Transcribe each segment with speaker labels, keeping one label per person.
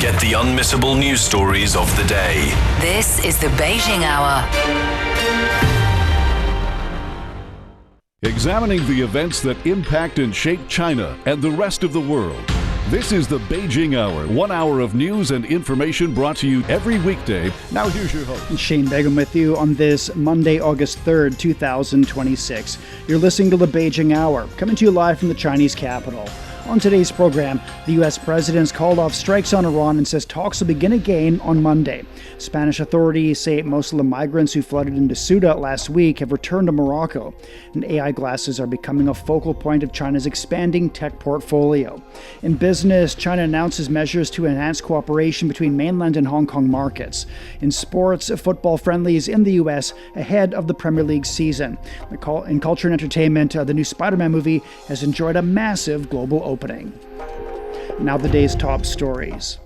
Speaker 1: Get the unmissable news stories of the day.
Speaker 2: This is the Beijing Hour.
Speaker 3: Examining the events that impact and shape China and the rest of the world. This is the Beijing Hour, 1 hour of news and information brought to you every weekday. Now here's your host.
Speaker 4: Shane Begum with you on this Monday, August 3rd, 2026. You're listening to the Beijing Hour, coming to you live from the Chinese capital. On today's program, the U.S. president's called off strikes on Iran and says talks will begin again on Monday. Spanish authorities say most of the migrants who flooded into Ceuta last week have returned to Morocco. And AI glasses are becoming a focal point of China's expanding tech portfolio. In business, China announces measures to enhance cooperation between mainland and Hong Kong markets. In sports, football friendlies in the U.S. ahead of the Premier League season. In culture and entertainment, the new Spider-Man movie has enjoyed a massive global opening. Now the day's top stories.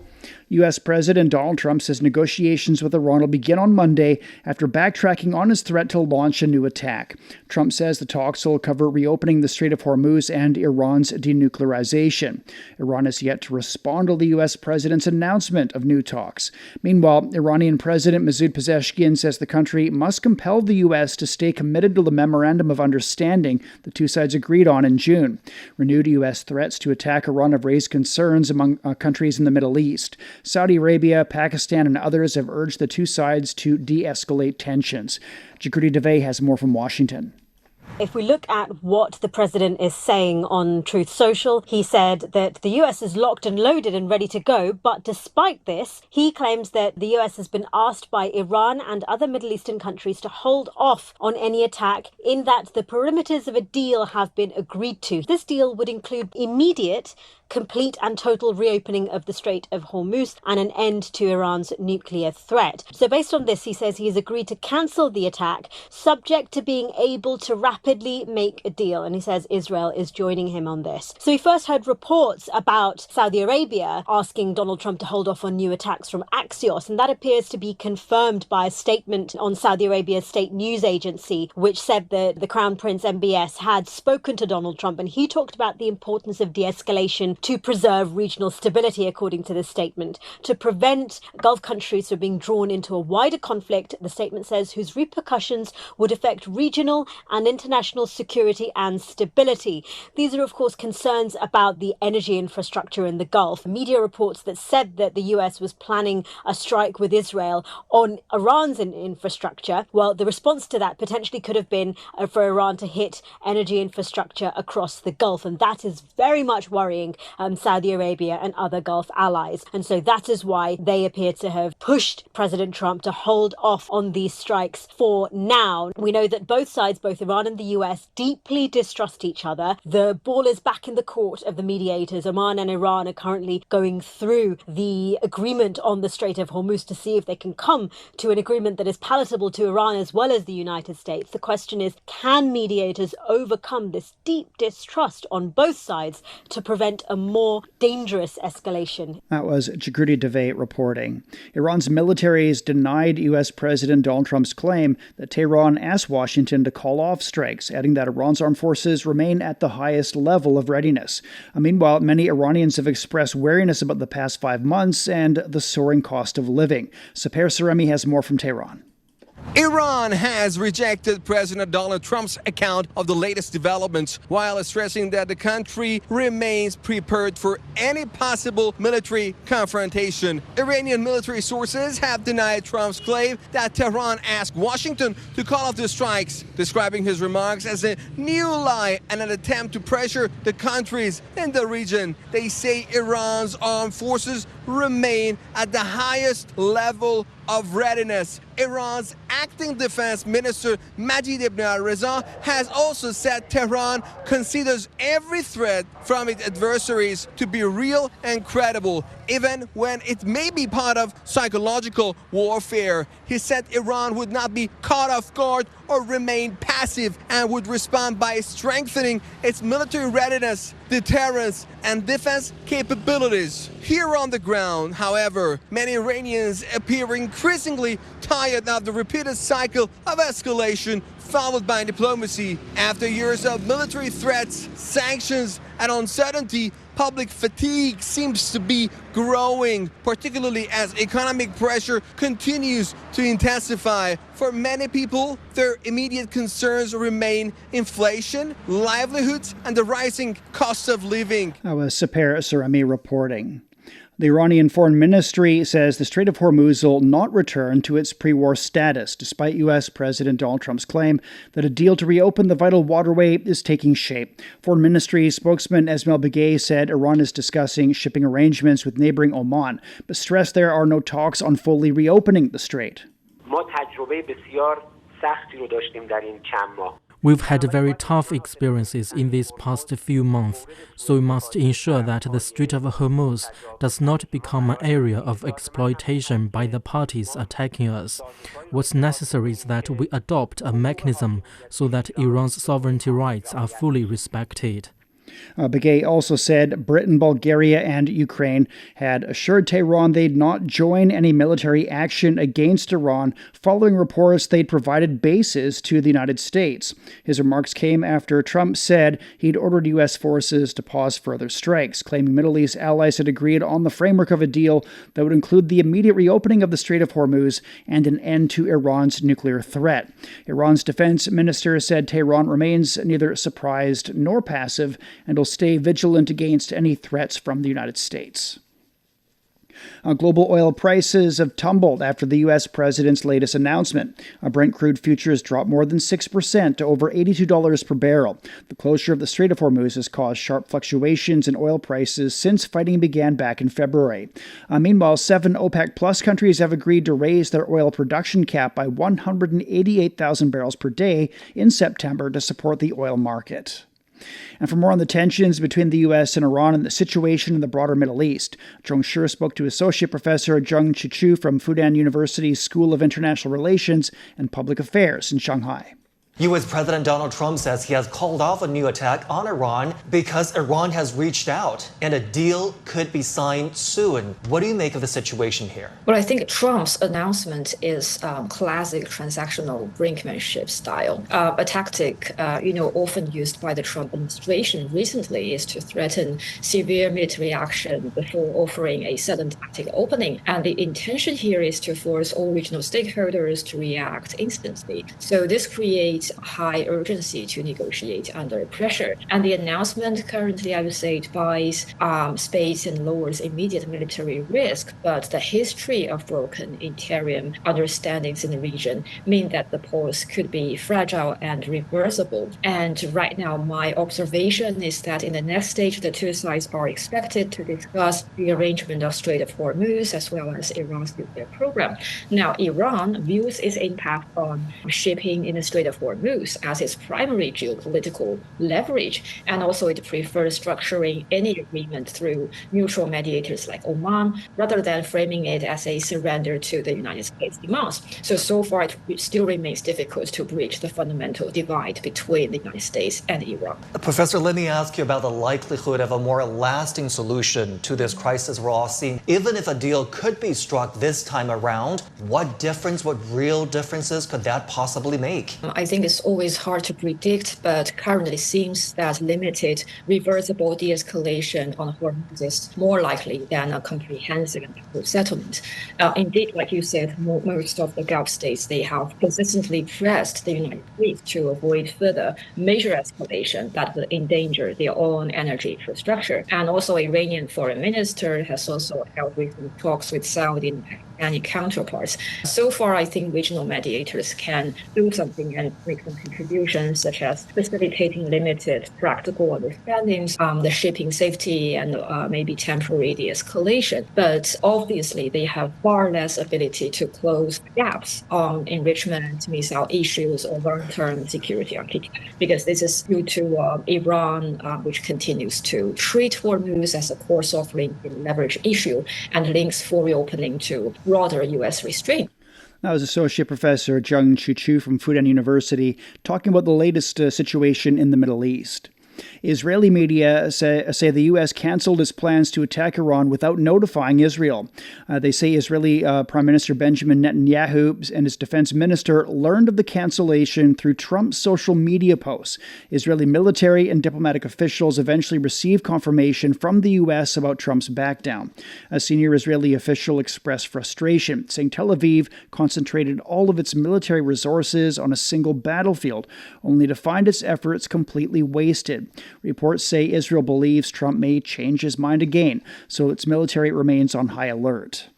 Speaker 4: U.S. President Donald Trump says negotiations with Iran will begin on Monday after backtracking on his threat to launch a new attack. Trump says the talks will cover reopening the Strait of Hormuz and Iran's denuclearization. Iran is yet to respond to the U.S. president's announcement of new talks. Meanwhile, Iranian President Masoud Pezeshkian says the country must compel the U.S. to stay committed to the Memorandum of Understanding the two sides agreed on in June. Renewed U.S. threats to attack Iran have raised concerns among countries in the Middle East. Saudi Arabia, Pakistan, and others have urged the two sides to de-escalate tensions. Jagriti Dave has more from Washington.
Speaker 5: If we look at what the president is saying on Truth Social, he said that the US is locked and loaded and ready to go. But despite this, he claims that the US has been asked by Iran and other Middle Eastern countries to hold off on any attack, in that the perimeters of a deal have been agreed to. This deal would include immediate, complete and total reopening of the Strait of Hormuz and an end to Iran's nuclear threat. So based on this, he says he has agreed to cancel the attack, subject to being able to rapidly make a deal. And he says Israel is joining him on this. So we first heard reports about Saudi Arabia asking Donald Trump to hold off on new attacks from Axios. And that appears to be confirmed by a statement on Saudi Arabia's state news agency, which said that the Crown Prince MBS had spoken to Donald Trump. And he talked about the importance of de-escalation to preserve regional stability, according to this statement, to prevent Gulf countries from being drawn into a wider conflict, the statement says, whose repercussions would affect regional and international security and stability. These are, of course, concerns about the energy infrastructure in the Gulf. Media reports that said that the US was planning a strike with Israel on Iran's infrastructure. Well, the response to that potentially could have been for Iran to hit energy infrastructure across the Gulf. And that is very much worrying Saudi Arabia and other Gulf allies. And so that is why they appear to have pushed President Trump to hold off on these strikes for now. We know that both sides, both Iran and the US, deeply distrust each other. The ball is back in the court of the mediators. Oman and Iran are currently going through the agreement on the Strait of Hormuz to see if they can come to an agreement that is palatable to Iran as well as the United States. The question is, can mediators overcome this deep distrust on both sides to prevent a more dangerous escalation?
Speaker 4: That was Jagriti Dave reporting. Iran's military has denied U.S. President Donald Trump's claim that Tehran asked Washington to call off strikes, adding that Iran's armed forces remain at the highest level of readiness. Meanwhile, many Iranians have expressed wariness about the past 5 months and the soaring cost of living. Saper Saremi has more from Tehran.
Speaker 6: Iran has rejected President Donald Trump's account of the latest developments, while stressing that the country remains prepared for any possible military confrontation. Iranian military sources have denied Trump's claim that Tehran asked Washington to call off the strikes, describing his remarks as a new lie and an attempt to pressure the countries in the region. They say Iran's armed forces remain at the highest level of readiness. Iran's acting defense minister Majid Ibn al-Reza has also said Tehran considers every threat from its adversaries to be real and credible, even when it may be part of psychological warfare. He said Iran would not be caught off guard or remain passive and would respond by strengthening its military readiness, deterrence, and defense capabilities. Here on the ground, however, many Iranians appear increasingly tired of the repeated cycle of escalation followed by diplomacy. After years of military threats, sanctions, and uncertainty, public fatigue seems to be growing, particularly as economic pressure continues to intensify. For many people, their immediate concerns remain inflation, livelihoods, and the rising cost of living.
Speaker 4: That was Sapir Saremi reporting. The Iranian Foreign Ministry says the Strait of Hormuz will not return to its pre-war status, despite U.S. President Donald Trump's claim that a deal to reopen the vital waterway is taking shape. Foreign Ministry spokesman Esmail Begay said Iran is discussing shipping arrangements with neighboring Oman, but stressed there are no talks on fully reopening the strait.
Speaker 7: We've had very tough experiences in these past few months, so we must ensure that the Strait of Hormuz does not become an area of exploitation by the parties attacking us. What's necessary is that we adopt a mechanism so that Iran's sovereignty rights are fully respected.
Speaker 4: Begay also said Britain, Bulgaria, and Ukraine had assured Tehran they'd not join any military action against Iran following reports they'd provided bases to the United States. His remarks came after Trump said he'd ordered U.S. forces to pause further strikes, claiming Middle East allies had agreed on the framework of a deal that would include the immediate reopening of the Strait of Hormuz and an end to Iran's nuclear threat. Iran's defense minister said Tehran remains neither surprised nor passive and will stay vigilant against any threats from the United States. Global oil prices have tumbled after the U.S. president's latest announcement. Brent crude futures dropped more than 6% to over $82 per barrel. The closure of the Strait of Hormuz has caused sharp fluctuations in oil prices since fighting began back in February. Meanwhile, 7 OPEC Plus countries have agreed to raise their oil production cap by 188,000 barrels per day in September to support the oil market. And for more on the tensions between the U.S. and Iran and the situation in the broader Middle East, Zhong Shi spoke to Associate Professor Zheng Qichu from Fudan University's School of International Relations and Public Affairs in Shanghai.
Speaker 8: U.S. President Donald Trump says he has called off a new attack on Iran because Iran has reached out and a deal could be signed soon. What do you make of the situation here?
Speaker 9: Well, I think Trump's announcement is classic transactional brinkmanship style. A tactic, often used by the Trump administration recently is to threaten severe military action before offering a sudden tactic opening. And the intention here is to force all regional stakeholders to react instantly. So this creates high urgency to negotiate under pressure. And the announcement currently, I would say, it buys space and lowers immediate military risk. But the history of broken interim understandings in the region mean that the pause could be fragile and reversible. And right now, my observation is that in the next stage, the two sides are expected to discuss the arrangement of Strait of Hormuz as well as Iran's nuclear program. Now, Iran views its impact on shipping in the Strait of Hormuz as its primary geopolitical leverage, and also it prefers structuring any agreement through neutral mediators like Oman, rather than framing it as a surrender to the United States demands. So far, it still remains difficult to bridge the fundamental divide between the United States and Iran.
Speaker 8: Professor, let me ask you about the likelihood of a more lasting solution to this crisis we're all seeing. Even if a deal could be struck this time around, what real differences could that possibly make?
Speaker 9: I think it's always hard to predict, but currently seems that limited reversible de-escalation on Hormuz is more likely than a comprehensive settlement. Indeed, like you said, most of the Gulf states, they have consistently pressed the United States to avoid further major escalation that would endanger their own energy infrastructure. And also, Iranian foreign minister has also held recent talks with Saudi and any counterparts. So far, I think regional mediators can do something and make some contributions, such as facilitating limited practical understandings, the shipping safety, and maybe temporary de-escalation. But obviously, they have far less ability to close gaps on enrichment, missile issues, or long-term security architecture, because this is due to Iran, which continues to treat Hormuz as a core sovereign leverage issue and links for reopening to broader U.S. restraint.
Speaker 4: That was Associate Professor Zheng Qichu from Fudan University talking about the latest situation in the Middle East. Israeli media say the U.S. canceled its plans to attack Iran without notifying Israel. They say Israeli Prime Minister Benjamin Netanyahu and his defense minister learned of the cancellation through Trump's social media posts. Israeli military and diplomatic officials eventually received confirmation from the U.S. about Trump's backdown. A senior Israeli official expressed frustration, saying Tel Aviv concentrated all of its military resources on a single battlefield, only to find its efforts completely wasted. Reports say Israel believes Trump may change his mind again, so its military remains on high alert.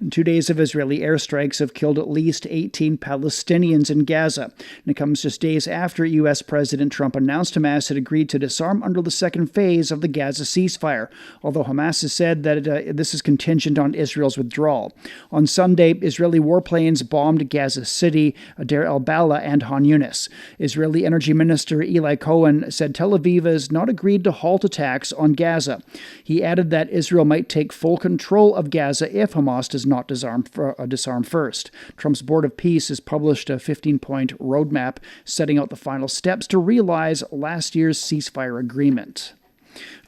Speaker 4: 2 days of Israeli airstrikes have killed at least 18 Palestinians in Gaza. And it comes just days after U.S. President Trump announced Hamas had agreed to disarm under the second phase of the Gaza ceasefire, although Hamas has said that this is contingent on Israel's withdrawal. On Sunday, Israeli warplanes bombed Gaza City, Deir el-Bala, and Han Yunis. Israeli Energy Minister Eli Cohen said Tel Aviv has not agreed to halt attacks on Gaza. He added that Israel might take full control of Gaza if Hamas does not disarm first. Trump's Board of Peace has published a 15-point roadmap setting out the final steps to realize last year's ceasefire agreement.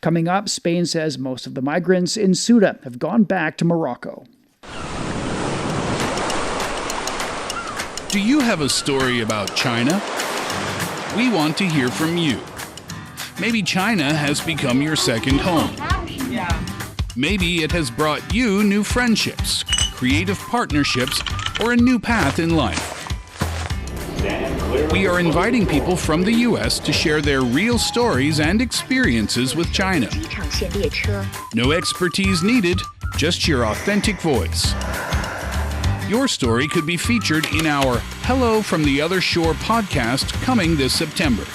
Speaker 4: Coming up, Spain says most of the migrants in Ceuta have gone back to Morocco.
Speaker 10: Do you have a story about China? We want to hear from you. Maybe China has become your second home. Maybe it has brought you new friendships, creative partnerships, or a new path in life. We are inviting people from the U.S. to share their real stories and experiences with China. No expertise needed, just your authentic voice. Your story could be featured in our Hello from the Other Shore podcast coming this September.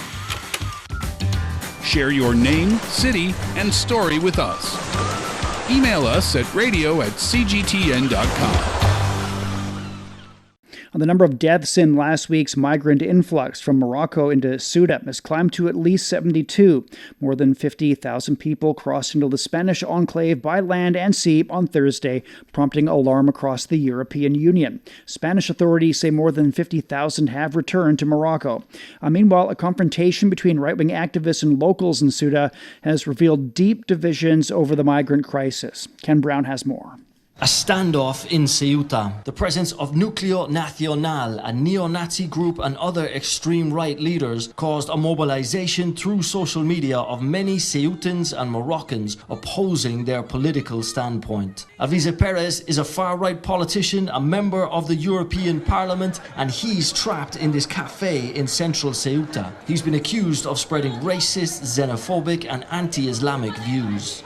Speaker 10: Share your name, city, and story with us. Email us at radio@cgtn.com.
Speaker 4: The number of deaths in last week's migrant influx from Morocco into Ceuta has climbed to at least 72. More than 50,000 people crossed into the Spanish enclave by land and sea on Thursday, prompting alarm across the European Union. Spanish authorities say more than 50,000 have returned to Morocco. Meanwhile, a confrontation between right-wing activists and locals in Ceuta has revealed deep divisions over the migrant crisis. Ken Brown has more.
Speaker 11: A standoff in Ceuta. The presence of Núcleo Nacional, a neo-Nazi group, and other extreme right leaders caused a mobilization through social media of many Ceutans and Moroccans opposing their political standpoint. Alvise Perez is a far-right politician, a member of the European Parliament, and he's trapped in this cafe in central Ceuta. He's been accused of spreading racist, xenophobic, and anti-Islamic views.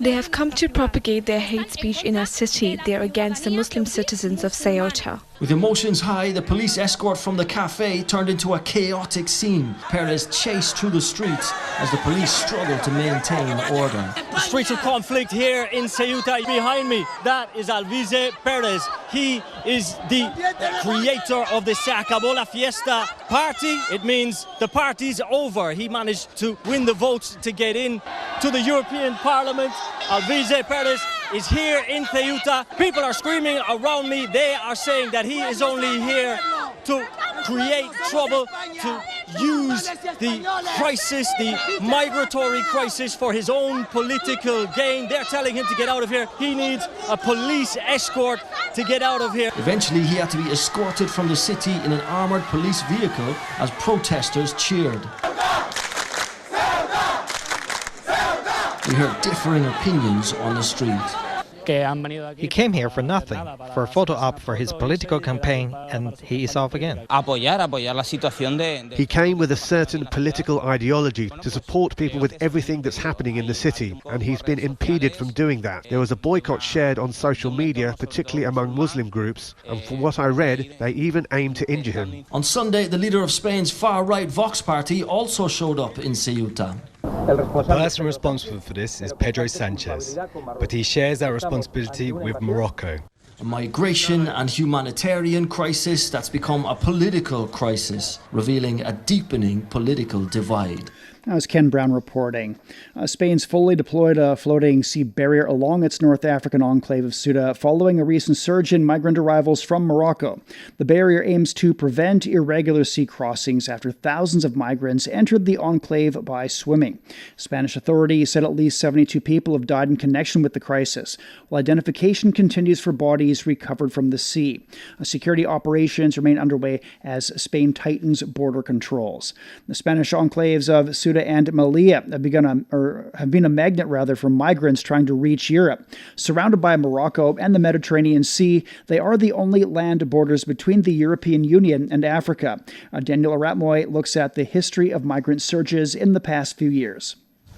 Speaker 12: They have come to propagate their hate speech in our city. They are against the Muslim citizens of Ceuta.
Speaker 11: With emotions high, the police escort from the cafe turned into a chaotic scene. Perez chased through the streets as the police struggled to maintain order.
Speaker 13: The streets of conflict here in Ceuta. Behind me, that is Alvise Perez. He is the creator of the Se Acabó la Fiesta party. It means the party's over. He managed to win the votes to get in to the European Parliament. Alvise Perez is here in Ceuta. People are screaming around me. They are saying that he is only here to create trouble, to use the crisis, the migratory crisis, for his own political gain. They're telling him to get out of here. He needs a police escort to get out of here.
Speaker 11: Eventually, he had to be escorted from the city in an armored police vehicle as protesters cheered. We heard differing opinions on the street.
Speaker 14: He came here for nothing, for a photo op for his political campaign, and he is off again.
Speaker 15: He came with a certain political ideology to support people with everything that's happening in the city, and he's been impeded from doing that. There was a boycott shared on social media, particularly among Muslim groups, and from what I read, they even aimed to injure him.
Speaker 11: On Sunday, the leader of Spain's far-right Vox party also showed up in Ceuta.
Speaker 16: The person responsible for this is Pedro Sanchez, but he shares that responsibility with Morocco.
Speaker 11: A migration and humanitarian crisis that's become a political crisis, revealing a deepening political divide.
Speaker 4: That was Ken Brown reporting. Spain's fully deployed a floating sea barrier along its North African enclave of Ceuta following a recent surge in migrant arrivals from Morocco. The barrier aims to prevent irregular sea crossings after thousands of migrants entered the enclave by swimming. Spanish authorities said at least 72 people have died in connection with the crisis, while identification continues for bodies recovered from the sea. Security operations remain underway as Spain tightens border controls. The Spanish enclaves of Ceuta and Melilla have been a magnet for migrants trying to reach Europe. Surrounded by Morocco and the Mediterranean Sea, they are the only land borders between the European Union and Africa. Daniel Aratmoy looks at the history of migrant surges in the past few years.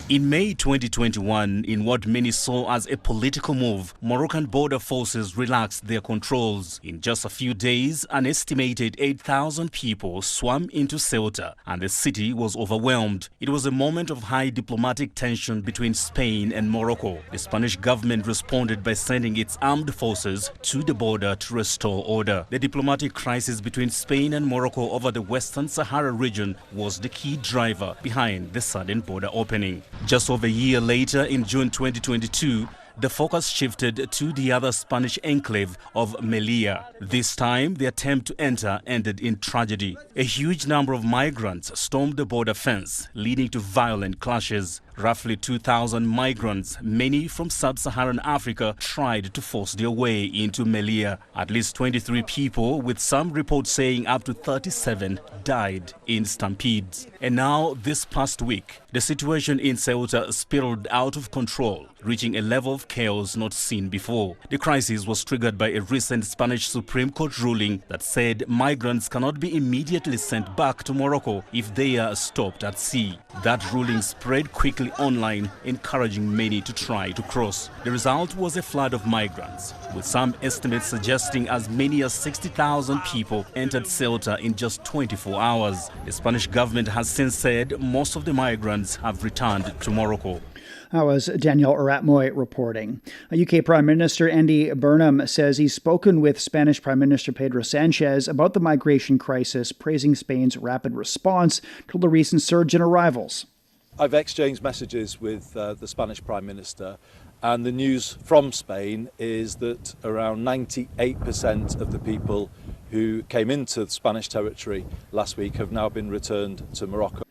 Speaker 16: In May 2021, in what many saw as a political move, Moroccan border forces relaxed their controls. In just a few days, an estimated 8,000 people swam into Ceuta, and the city was overwhelmed. It was a moment of high diplomatic tension between Spain and Morocco. The Spanish government responded by sending its armed forces to the border to restore order. The diplomatic crisis between Spain and Morocco over the Western Sahara region was the key driver behind the sudden border opening. Just over a year later, in June 2022, the focus shifted to the other Spanish enclave of Melilla. This time, the attempt to enter ended in tragedy. A huge number of migrants stormed the border fence, leading to violent clashes. Roughly 2,000 migrants, many from sub-Saharan Africa, tried to force their way into Melilla. At least 23 people, with some reports saying up to 37, died in stampedes. And now, this past week, the situation in Ceuta spiraled out of control, reaching a level of chaos not seen before. The crisis was triggered by a recent Spanish Supreme Court ruling that said migrants cannot be immediately sent back to Morocco if they are stopped at sea. That ruling spread quickly online, encouraging many to try to cross. The result was a flood of migrants, with some estimates suggesting as many as 60,000 people entered Ceuta in just 24 hours. The Spanish government has since said most of the migrants have returned to Morocco.
Speaker 4: That was Daniel Aratmoy reporting. UK Prime Minister Andy Burnham says he's spoken with Spanish Prime Minister Pedro Sanchez about the migration crisis, praising Spain's rapid response to the recent surge in arrivals.
Speaker 17: I've exchanged messages with the Spanish Prime Minister, and the news from Spain is that around 98% of the people who came into Spanish territory last week have now been returned to Morocco.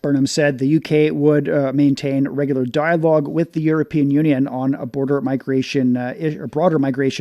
Speaker 4: Burnham said the UK would maintain regular dialogue with the European Union on broader migration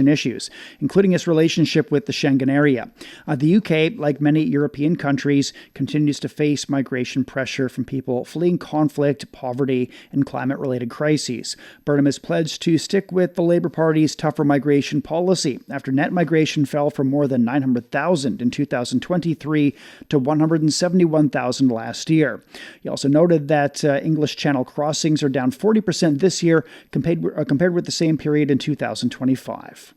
Speaker 4: issues, including its relationship with the Schengen area. The UK, like many European countries, continues to face migration pressure from people fleeing conflict, poverty, and climate-related crises. Burnham has pledged to stick with the Labour Party's tougher migration policy after net migration fell from more than 900,000 in 2023 to 171,000 last year. He also noted that English Channel crossings are down 40% this year compared with the same period in 2025.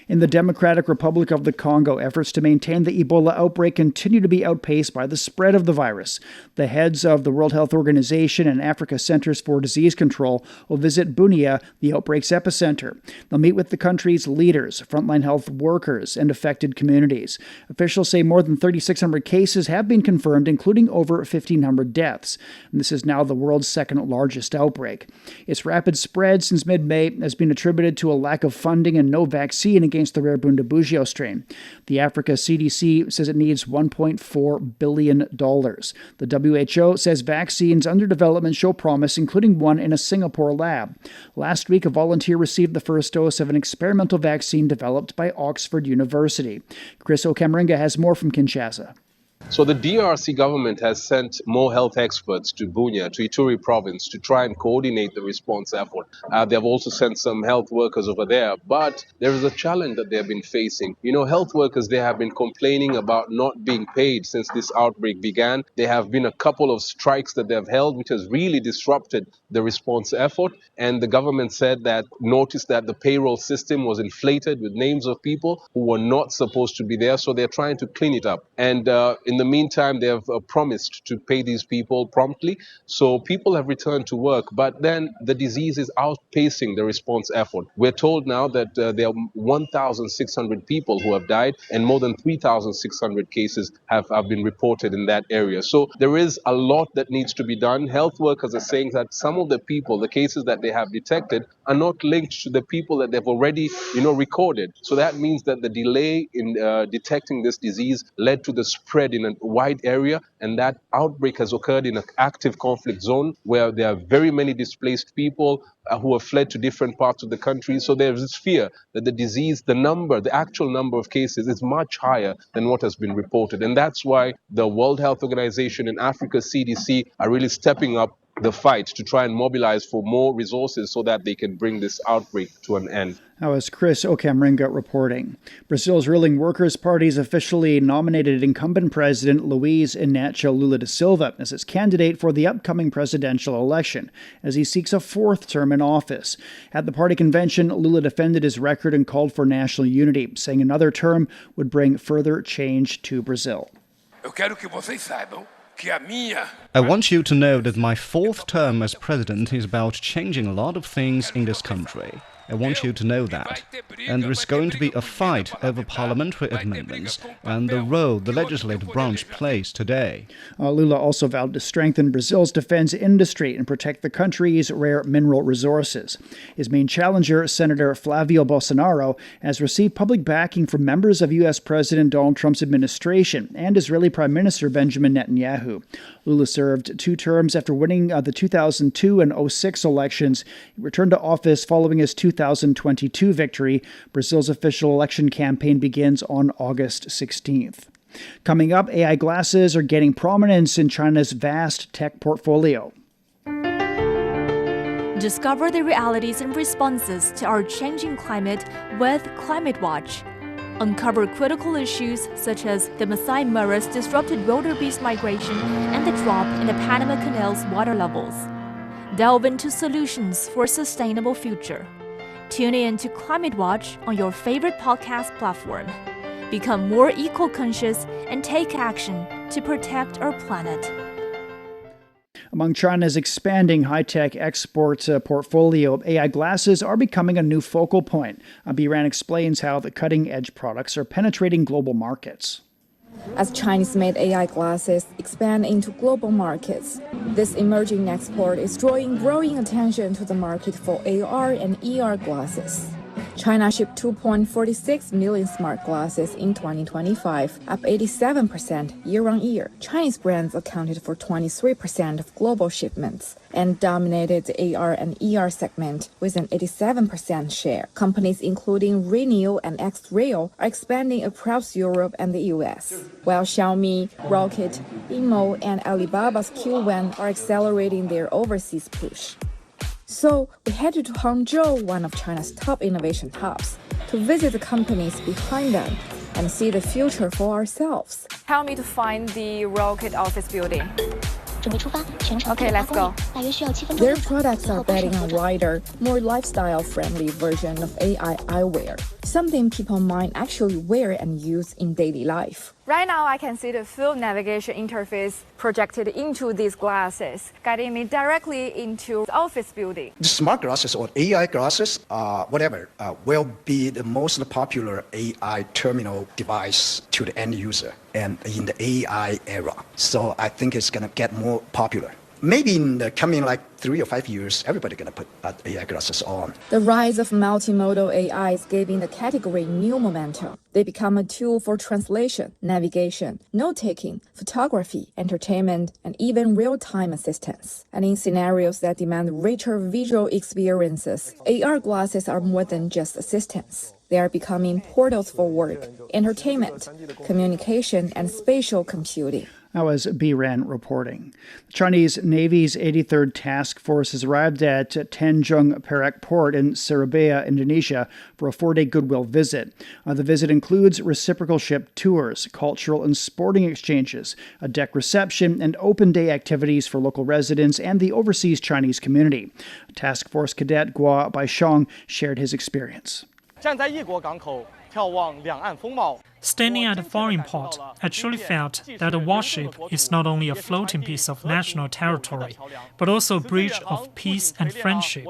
Speaker 4: In the Democratic Republic of the Congo, efforts to maintain the Ebola outbreak continue to be outpaced by the spread of the virus. The heads of the World Health Organization and Africa Centers for Disease Control will visit Bunia, the outbreak's epicenter. They'll meet with the country's leaders, frontline health workers, and affected communities. Officials say more than 3,600 cases have been confirmed, including over 1,500 deaths. And this is now the world's second largest outbreak. Its rapid spread since mid-May has been attributed to a lack of funding and no vaccine against the rare Bundibugyo strain. The Africa CDC says it needs $1.4 billion. The WHO says vaccines under development show promise, including one in a Singapore lab. Last week, a volunteer received the first dose of an experimental vaccine developed by Oxford University. Chris Okamaringa has more from Kinshasa.
Speaker 18: So the DRC government has sent more health experts to Bunia, to Ituri province, to try and coordinate the response effort. They have also sent some health workers over there, but there is a challenge that they have been facing. You know, health workers, they have been complaining about not being paid since this outbreak began. There have been a couple of strikes that they have held, which has really disrupted the response effort. And the government said that, noticed that the payroll system was inflated with names of people who were not supposed to be there, so they're trying to clean it up. And in In the meantime, they have promised to pay these people promptly. So people have returned to work, but then the disease is outpacing the response effort. We're told now that there are 1,600 people who have died and more than 3,600 cases have been reported in that area. So there is a lot that needs to be done. Health workers are saying that some of the people, the cases that they have detected, are not linked to the people that they've already, recorded. So that means that the delay in detecting this disease led to the spread in a wide area, and that outbreak has occurred in an active conflict zone where there are very many displaced people who have fled to different parts of the country. So there's this fear that the disease, the actual number of cases is much higher than what has been reported. And that's why the World Health Organization and Africa CDC are really stepping up the fight to try and mobilize for more resources so that they can bring this outbreak to an end.
Speaker 4: That was Chris Okamringa reporting. Brazil's ruling Workers' Party has officially nominated incumbent President Luiz Inácio Lula da Silva as its candidate for the upcoming presidential election, as he seeks a fourth term in office. At the party convention, Lula defended his record and called for national unity, saying another term would bring further change to Brazil.
Speaker 19: I want you to know that my fourth term as president is about changing a lot of things in this country. I want you to know that. And there is going to be a fight over parliamentary amendments and the role the legislative branch plays today.
Speaker 4: Lula also vowed to strengthen Brazil's defense industry and protect the country's rare mineral resources. His main challenger, Senator Flavio Bolsonaro, has received public backing from members of U.S. President Donald Trump's administration and Israeli Prime Minister Benjamin Netanyahu. Lula served 2 terms after winning the 2002 and 2006 elections. He returned to office following his 2022 victory. Brazil's official election campaign begins on August 16th. Coming up, AI glasses are gaining prominence in China's vast tech portfolio.
Speaker 20: Discover the realities and responses to our changing climate with Climate Watch. Uncover critical issues such as the Masai Mara's disrupted wildebeest migration and the drop in the Panama Canal's water levels. Delve into solutions for a sustainable future. Tune in to Climate Watch on your favorite podcast platform. Become more eco-conscious and take action to protect our planet.
Speaker 4: Among China's expanding high-tech export portfolio, AI glasses are becoming a new focal point. Biran explains how the cutting-edge products are penetrating global markets.
Speaker 21: As Chinese-made AI glasses expand into global markets, this emerging export is drawing growing attention to the market for AR and ER glasses. China shipped 2.46 million smart glasses in 2025, up 87% year-on-year. Chinese brands accounted for 23% of global shipments and dominated the AR and ER segment with an 87% share. Companies including Renew and X-Rail are expanding across Europe and the US, while Xiaomi, Rocket, Imo, and Alibaba's Q1 are accelerating their overseas push. So we headed to Hangzhou, one of China's top innovation hubs, to visit the companies behind them and see the future for ourselves.
Speaker 22: Help me to find the Rocket office building. Okay, let's go.
Speaker 21: Their products are betting on a wider, more lifestyle-friendly version of AI eyewear, something people might actually wear and use in daily life.
Speaker 22: Right now, I can see the full navigation interface projected into these glasses, guiding me directly into the office building.
Speaker 23: The smart glasses or AI glasses, will be the most popular AI terminal device to the end user and in the AI era. So I think it's going to get more popular. Maybe in the coming 3 or 5 years, everybody's going to put AI glasses on.
Speaker 21: The rise of multimodal AI is giving the category new momentum. They become a tool for translation, navigation, note-taking, photography, entertainment, and even real-time assistance. And in scenarios that demand richer visual experiences, AR glasses are more than just assistants. They are becoming portals for work, entertainment, communication, and spatial computing.
Speaker 4: That was Biran reporting. The Chinese Navy's 83rd Task Force has arrived at Tanjung Perak Port in Surabaya, Indonesia, for a 4-day goodwill visit. The visit includes reciprocal ship tours, cultural and sporting exchanges, a deck reception, and open day activities for local residents and the overseas Chinese community. Task Force Cadet Guo Baishong shared his experience.
Speaker 1: Standing at a foreign port, I truly felt that a warship is not only a floating piece of national territory, but also a bridge of peace and friendship.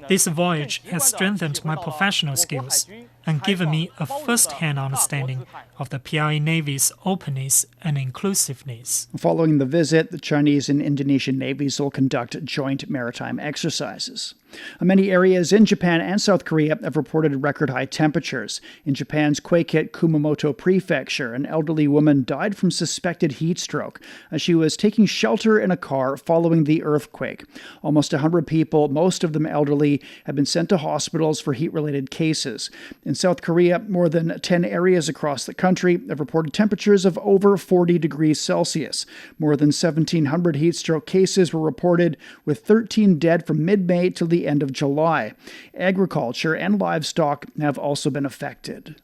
Speaker 1: This voyage has strengthened my professional skills and given me a first-hand understanding of the PRA Navy's openness and inclusiveness.
Speaker 4: Following the visit, the Chinese and Indonesian navies will conduct joint maritime exercises. Many areas in Japan and South Korea have reported record-high temperatures. In Japan's quake-hit Kumamoto Prefecture, an elderly woman died from suspected heat stroke as she was taking shelter in a car following the earthquake. Almost 100 people, most of them elderly, have been sent to hospitals for heat-related cases. In South Korea, more than 10 areas across the country have reported temperatures of over 40 degrees Celsius. More than 1,700 heat stroke cases were reported, with 13 dead from mid-May till the end of July. Agriculture and livestock have also been affected.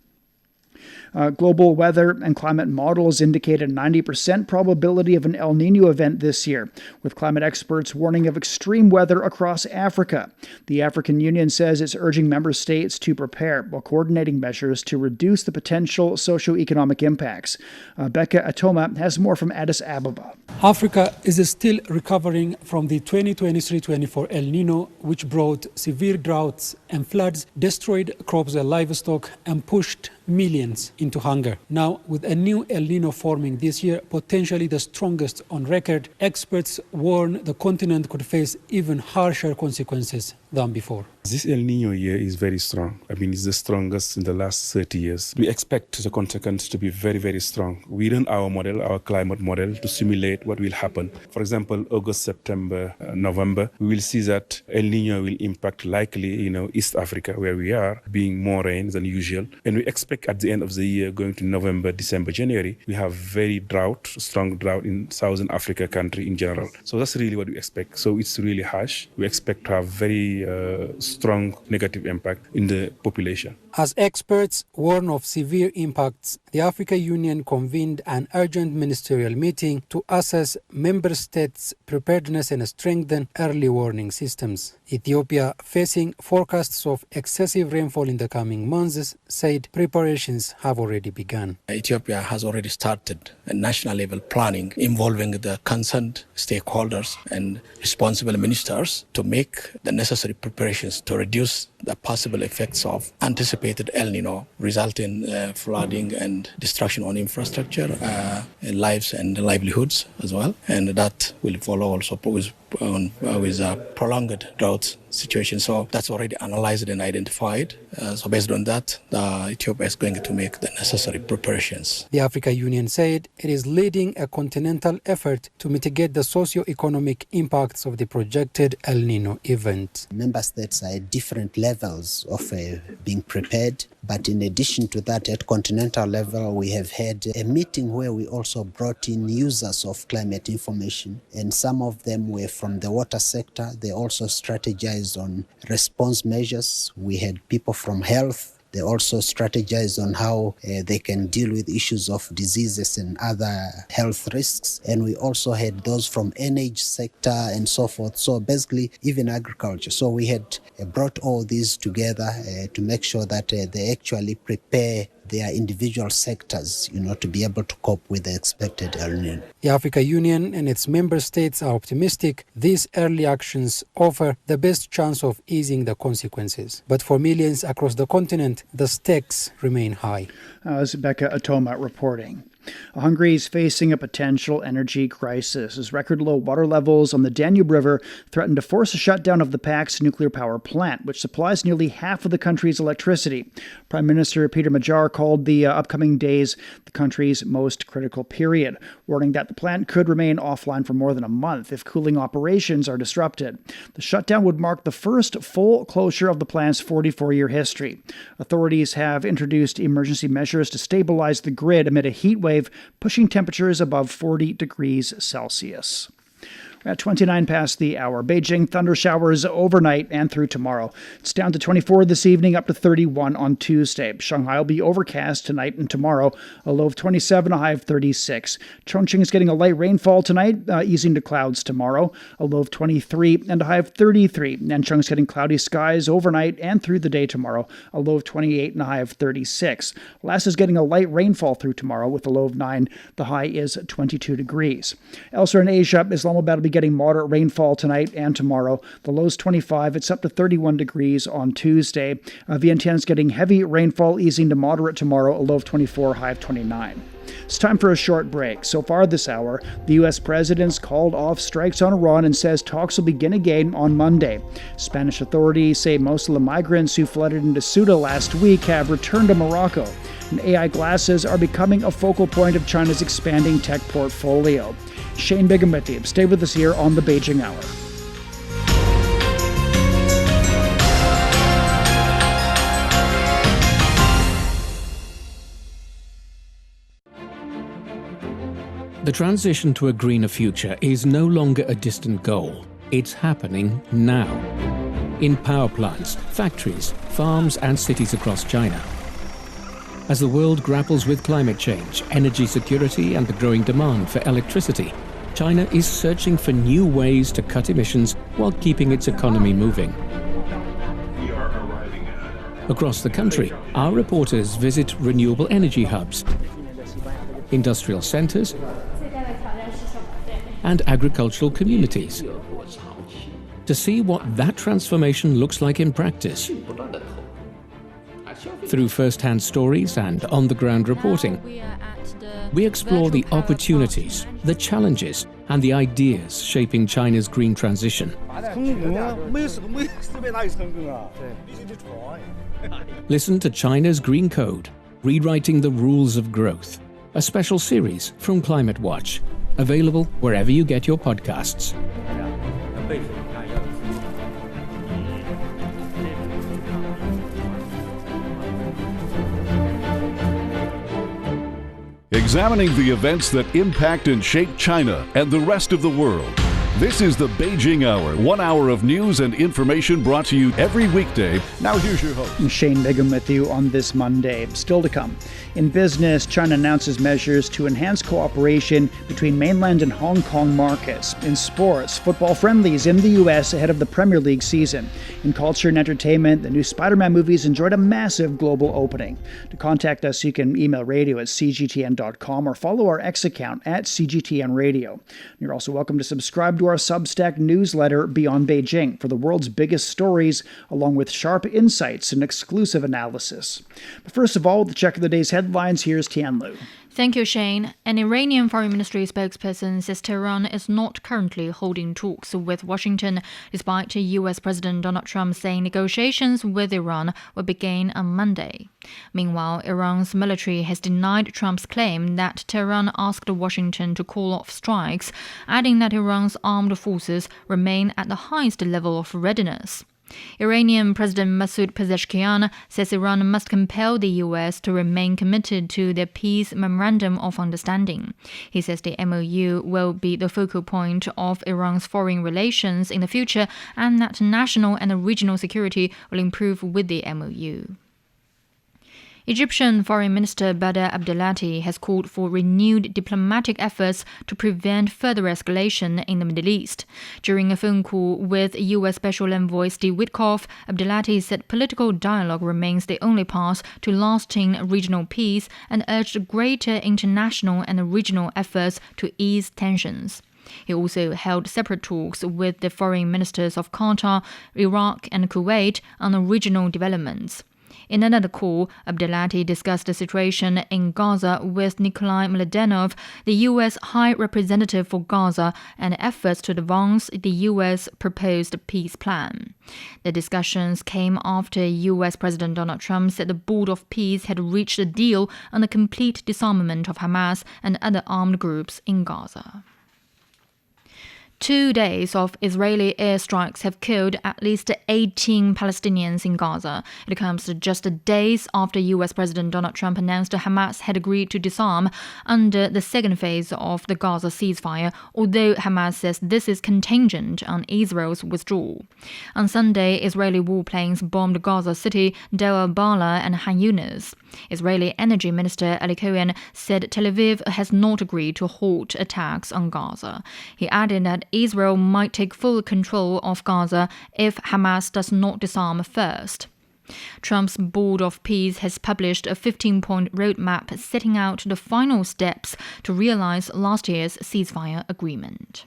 Speaker 4: Global weather and climate models indicate a 90% probability of an El Niño event this year, with climate experts warning of extreme weather across Africa. The African Union says it's urging member states to prepare while coordinating measures to reduce the potential socioeconomic impacts. Becca Atoma has more from Addis Ababa.
Speaker 2: Africa is still recovering from the 2023-24 El Niño, which brought severe droughts and floods, destroyed crops and livestock, and pushed millions into hunger. Now, with a new El Niño forming this year, potentially the strongest on record, experts warn the continent could face even harsher consequences than before.
Speaker 3: This El Niño year is very strong. It's the strongest in the last 30 years. We expect the consequence to be very, very strong. We run our model, our climate model, to simulate what will happen. For example, August, September, November, we will see that El Niño will impact likely, East Africa, where we are, being more rain than usual. And we expect at the end of the year, going to November, December, January, we have very strong drought in Southern Africa country in general. So that's really what we expect. So it's really harsh. We expect to have very strong negative impact in the population.
Speaker 2: As experts warn of severe impacts, the African Union convened an urgent ministerial meeting to assess member states' preparedness and strengthen early warning systems. Ethiopia, facing forecasts of excessive rainfall in the coming months, said preparations have already begun.
Speaker 24: Ethiopia has already started a national level planning involving the concerned stakeholders and responsible ministers to make the necessary preparations to reduce the possible effects of anticipated El Niño, resulting in flooding and destruction on infrastructure, lives and livelihoods as well. And that will follow also with a prolonged drought situation. So that's already analyzed and identified. So based on that, Ethiopia is going to make the necessary preparations.
Speaker 2: The African Union said it is leading a continental effort to mitigate the socio-economic impacts of the projected El Niño event.
Speaker 25: Member states are at different levels of being prepared. But in addition to that, at continental level, we have had a meeting where we also brought in users of climate information, and some of them were from the water sector. They also strategized on response measures. We had people from health. They also strategize on how they can deal with issues of diseases and other health risks. And we also had those from energy sector and so forth. So basically, even agriculture. So we had brought all these together to make sure that they actually prepare their individual sectors, to be able to cope with the expected El Niño.
Speaker 2: The African Union and its member states are optimistic these early actions offer the best chance of easing the consequences. But for millions across the continent, the stakes remain high.
Speaker 4: This is Becca Atoma reporting. Hungary is facing a potential energy crisis as record low water levels on the Danube River threaten to force a shutdown of the Pact's nuclear power plant, which supplies nearly half of the country's electricity. Prime Minister Peter Magyar called the upcoming days the country's most critical period, warning that the plant could remain offline for more than a month if cooling operations are disrupted. The shutdown would mark the first full closure of the plant's 44-year history. Authorities have introduced emergency measures to stabilize the grid amid a heat wave pushing temperatures above 40 degrees Celsius. At 29 past the hour. Beijing, thunder showers overnight and through tomorrow. It's down to 24 this evening, up to 31 on Tuesday. Shanghai will be overcast tonight and tomorrow, a low of 27, a high of 36. Chongqing is getting a light rainfall tonight, easing to clouds tomorrow, a low of 23 and a high of 33. Nanchang's getting cloudy skies overnight and through the day tomorrow, a low of 28 and a high of 36. Lhasa is getting a light rainfall through tomorrow with a low of 9. The high is 22 degrees. Elsewhere in Asia, Islamabad will be getting moderate rainfall tonight and tomorrow. The low is 25. It's up to 31 degrees on Tuesday. Vientiane is getting heavy rainfall, easing to moderate tomorrow, a low of 24, high of 29. It's time for a short break. So far this hour, the U.S. president's called off strikes on Iran and says talks will begin again on Monday. Spanish authorities say most of the migrants who flooded into Ceuta last week have returned to Morocco. And AI glasses are becoming a focal point of China's expanding tech portfolio. Shane Bigham with you. Stay with us here on the Beijing Hour.
Speaker 5: The transition to a greener future is no longer a distant goal. It's happening now. In power plants, factories, farms, and cities across China. As the world grapples with climate change, energy security, and the growing demand for electricity, China is searching for new ways to cut emissions while keeping its economy moving. Across the country, our reporters visit renewable energy hubs, industrial centers, and agricultural communities to see what that transformation looks like in practice. Through first-hand stories and on-the-ground reporting, we explore the opportunities, the challenges, and the ideas shaping China's green transition. Listen to China's Green Code, Rewriting the Rules of Growth, a special series from Climate Watch, available wherever you get your podcasts.
Speaker 6: Examining the events that impact and shape China and the rest of the world. This is the Beijing Hour, 1 hour of news and information brought to you every weekday. Now here's your host.
Speaker 4: Shane Bigham with you on this Monday. Still to come. In business, China announces measures to enhance cooperation between mainland and Hong Kong markets. In sports, football friendlies in the U.S. ahead of the Premier League season. In culture and entertainment, the new Spider-Man movies enjoyed a massive global opening. To contact us, you can email radio@cgtn.com or follow our X account @CGTNradio. You're also welcome to subscribe to our Substack newsletter, Beyond Beijing, for the world's biggest stories, along with sharp insights and exclusive analysis. But first of all, the check of the day's headlines. Here's Tianlu.
Speaker 7: Thank you, Shane. An Iranian Foreign Ministry spokesperson says Tehran is not currently holding talks with Washington, despite U.S. President Donald Trump saying negotiations with Iran will begin on Monday. Meanwhile, Iran's military has denied Trump's claim that Tehran asked Washington to call off strikes, adding that Iran's armed forces remain at the highest level of readiness. Iranian President Masoud Pezeshkian says Iran must compel the U.S. to remain committed to the peace Memorandum of Understanding. He says the MoU will be the focal point of Iran's foreign relations in the future and that national and regional security will improve with the MoU. Egyptian Foreign Minister Badr Abdelati has called for renewed diplomatic efforts to prevent further escalation in the Middle East. During a phone call with U.S. Special Envoy Steve Witkoff, Abdelati said political dialogue remains the only path to lasting regional peace and urged greater international and regional efforts to ease tensions. He also held separate talks with the foreign ministers of Qatar, Iraq, and Kuwait on regional developments. In another call, Abdelati discussed the situation in Gaza with Nikolai Mladenov, the U.S. High Representative for Gaza, and efforts to advance the U.S. proposed peace plan. The discussions came after U.S. President Donald Trump said the Board of Peace had reached a deal on the complete disarmament of Hamas and other armed groups in Gaza. 2 days of Israeli airstrikes have killed at least 18 Palestinians in Gaza. It comes just days after US President Donald Trump announced Hamas had agreed to disarm under the second phase of the Gaza ceasefire, although Hamas says this is contingent on Israel's withdrawal. On Sunday, Israeli warplanes bombed Gaza City, Deir al-Balah and Han Yunis. Israeli Energy Minister Eli Cohen said Tel Aviv has not agreed to halt attacks on Gaza. He added that Israel might take full control of Gaza if Hamas does not disarm first. Trump's Board of Peace has published a 15-point roadmap setting out the final steps to realize last year's ceasefire agreement.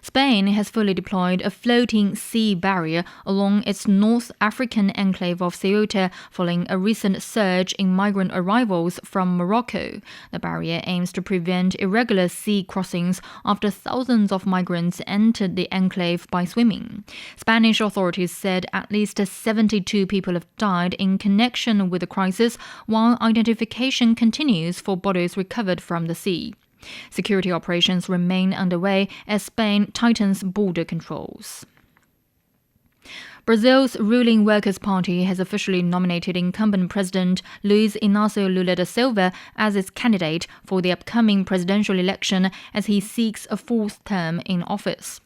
Speaker 7: Spain has fully deployed a floating sea barrier along its North African enclave of Ceuta following a recent surge in migrant arrivals from Morocco. The barrier aims to prevent irregular sea crossings after thousands of migrants entered the enclave by swimming. Spanish authorities said at least 72 people have died in connection with the crisis, while identification continues for bodies recovered from the sea. Security operations remain underway as Spain tightens border controls. Brazil's ruling Workers' Party has officially nominated incumbent President Luiz Inácio Lula da Silva as its candidate for the upcoming presidential election as he seeks a fourth term in office.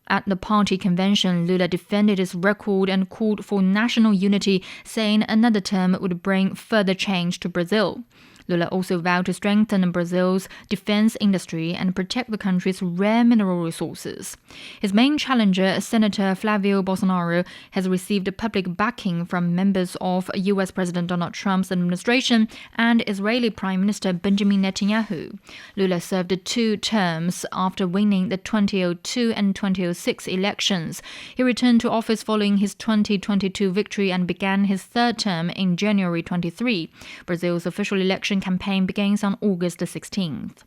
Speaker 7: At the party convention, Lula defended his record and called for national unity, saying another term would bring further change to Brazil. Lula also vowed to strengthen Brazil's defense industry and protect the country's rare mineral resources. His main challenger, Senator Flavio Bolsonaro, has received public backing from members of US President Donald Trump's administration and Israeli Prime Minister Benjamin Netanyahu. Lula served 2 terms after winning the 2002 and 2006 elections. He returned to office following his 2022 victory and began his 3rd term in January 23. Brazil's official election campaign begins on August 16th.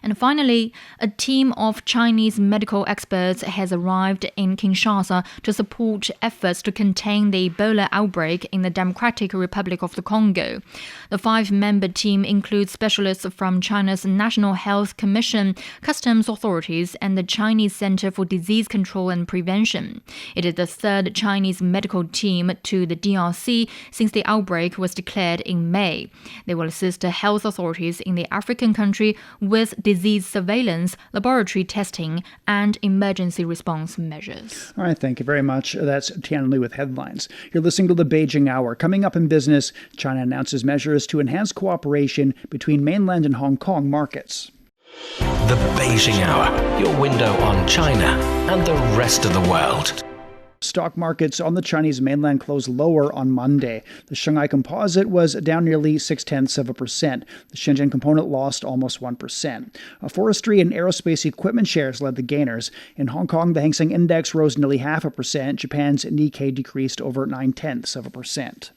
Speaker 7: And finally, a team of Chinese medical experts has arrived in Kinshasa to support efforts to contain the Ebola outbreak in the Democratic Republic of the Congo. The 5-member team includes specialists from China's National Health Commission, customs authorities, and the Chinese Center for Disease Control and Prevention. It is the 3rd Chinese medical team to the DRC since the outbreak was declared in May. They will assist the health authorities in the African country with disease surveillance, laboratory testing, and emergency response measures.
Speaker 4: All right, thank you very much. That's Tian Lu with headlines. You're listening to the Beijing Hour. Coming up in business, China announces measures to enhance cooperation between mainland and Hong Kong markets.
Speaker 8: The Beijing Hour, your window on China and the rest of the world.
Speaker 4: Stock markets on the Chinese mainland closed lower on Monday. The Shanghai Composite was down nearly 0.6%. The Shenzhen Component lost almost 1%. Forestry and aerospace equipment shares led the gainers. In Hong Kong, the Hang Seng Index rose nearly 0.5%. Japan's Nikkei decreased over 0.9%.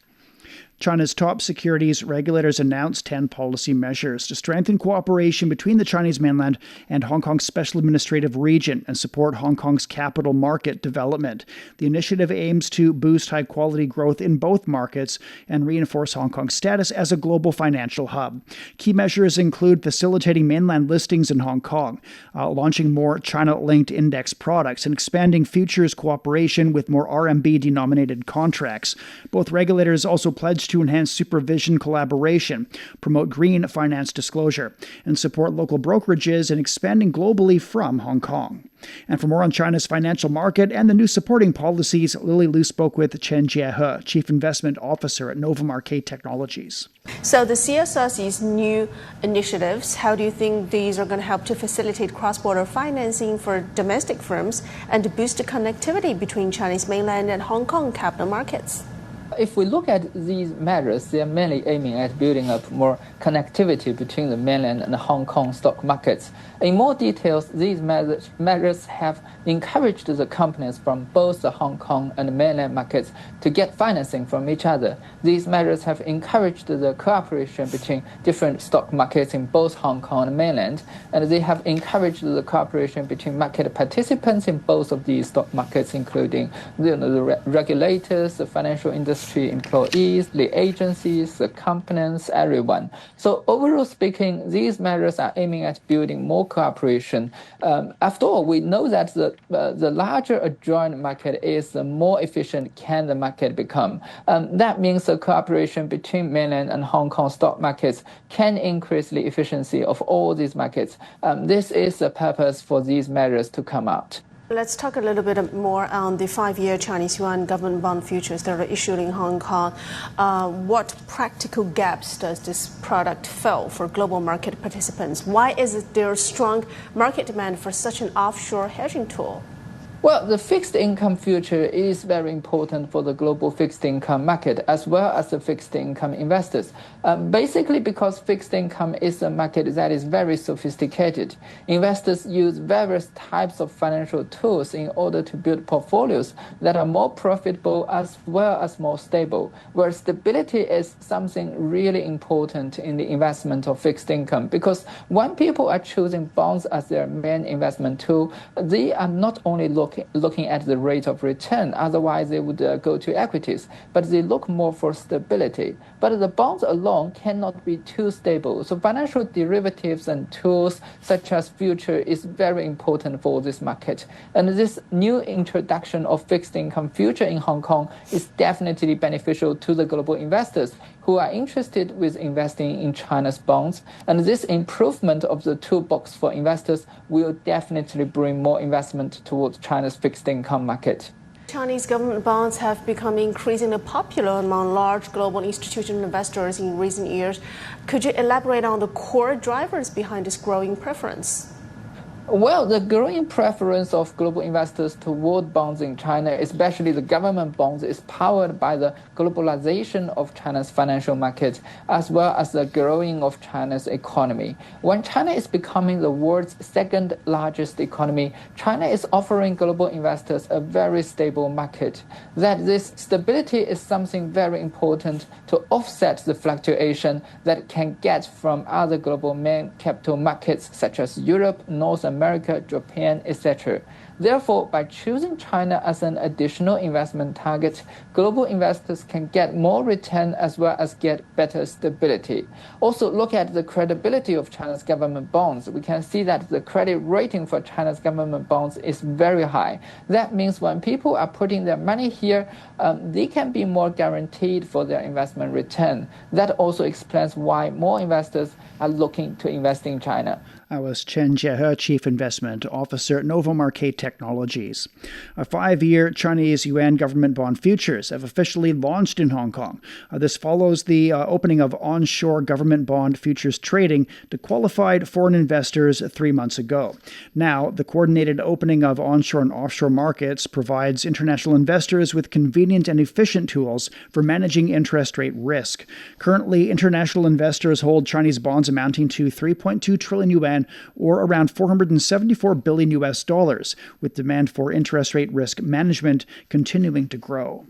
Speaker 4: China's top securities regulators announced 10 policy measures to strengthen cooperation between the Chinese mainland and Hong Kong's special administrative region and support Hong Kong's capital market development. The initiative aims to boost high-quality growth in both markets and reinforce Hong Kong's status as a global financial hub. Key measures include facilitating mainland listings in Hong Kong, launching more China-linked index products, and expanding futures cooperation with more RMB-denominated contracts. Both regulators also pledged to enhance supervision collaboration, promote green finance disclosure, and support local brokerages in expanding globally from Hong Kong. And for more on China's financial market and the new supporting policies, Lily Liu spoke with Chen Jiehe, Chief Investment Officer at Novamarket Technologies.
Speaker 9: So the CSRC's new initiatives, how do you think these are going to help to facilitate cross-border financing for domestic firms and to boost the connectivity between Chinese mainland and Hong Kong capital markets?
Speaker 10: If we look at these measures, they are mainly aiming at building up more connectivity between the mainland and the Hong Kong stock markets. In more details, these measures have encouraged the companies from both the Hong Kong and the mainland markets to get financing from each other. These measures have encouraged the cooperation between different stock markets in both Hong Kong and mainland, and they have encouraged the cooperation between market participants in both of these stock markets, including the regulators, the financial industry, industry employees, the agencies, the companies, everyone. So overall speaking, these measures are aiming at building more cooperation. After all, we know that the larger a joint market is, the more efficient can the market become. That means the cooperation between mainland and Hong Kong stock markets can increase the efficiency of all these markets. This is the purpose for these measures to come out.
Speaker 9: Let's talk a little bit more on the 5-year Chinese yuan government bond futures that are issued in Hong Kong. What practical gaps does this product fill for global market participants? Why is there strong market demand for such an offshore hedging tool?
Speaker 10: Well, the fixed income future is very important for the global fixed income market as well as the fixed income investors. Basically because fixed income is a market that is very sophisticated. Investors use various types of financial tools in order to build portfolios that are more profitable as well as more stable, where stability is something really important in the investment of fixed income. Because when people are choosing bonds as their main investment tool, they are not only looking at the rate of return, otherwise they would go to equities, but they look more for stability. But the bonds alone cannot be too stable. So financial derivatives and tools such as future is very important for this market. And this new introduction of fixed income future in Hong Kong is definitely beneficial to the global investors who are interested with investing in China's bonds. And this improvement of the toolbox for investors will definitely bring more investment towards China's fixed income market.
Speaker 9: Chinese government bonds have become increasingly popular among large global institutional investors in recent years. Could you elaborate on the core drivers behind this growing preference?
Speaker 10: Well, the growing preference of global investors toward bonds in China, especially the government bonds, is powered by the globalization of China's financial market, as well as the growing of China's economy. When China is becoming the world's second largest economy, China is offering global investors a very stable market. That this stability is something very important to offset the fluctuation that can get from other global main capital markets such as Europe, North America, Japan, etc. Therefore, by choosing China as an additional investment target, global investors can get more return as well as get better stability. Also, look at the credibility of China's government bonds. We can see that the credit rating for China's government bonds is very high. That means when people are putting their money here, they can be more guaranteed for their investment return. That also explains why more investors are looking to invest in China.
Speaker 4: That was Chen Jiehe, Chief Investment Officer at Novomarket Technologies. A 5-year Chinese yuan government bond futures have officially launched in Hong Kong. This follows the opening of onshore government bond futures trading to qualified foreign investors 3 months ago. Now, the coordinated opening of onshore and offshore markets provides international investors with convenient and efficient tools for managing interest rate risk. Currently, international investors hold Chinese bonds amounting to 3.2 trillion yuan, or around $474 billion US dollars, with demand for interest rate risk management continuing to grow.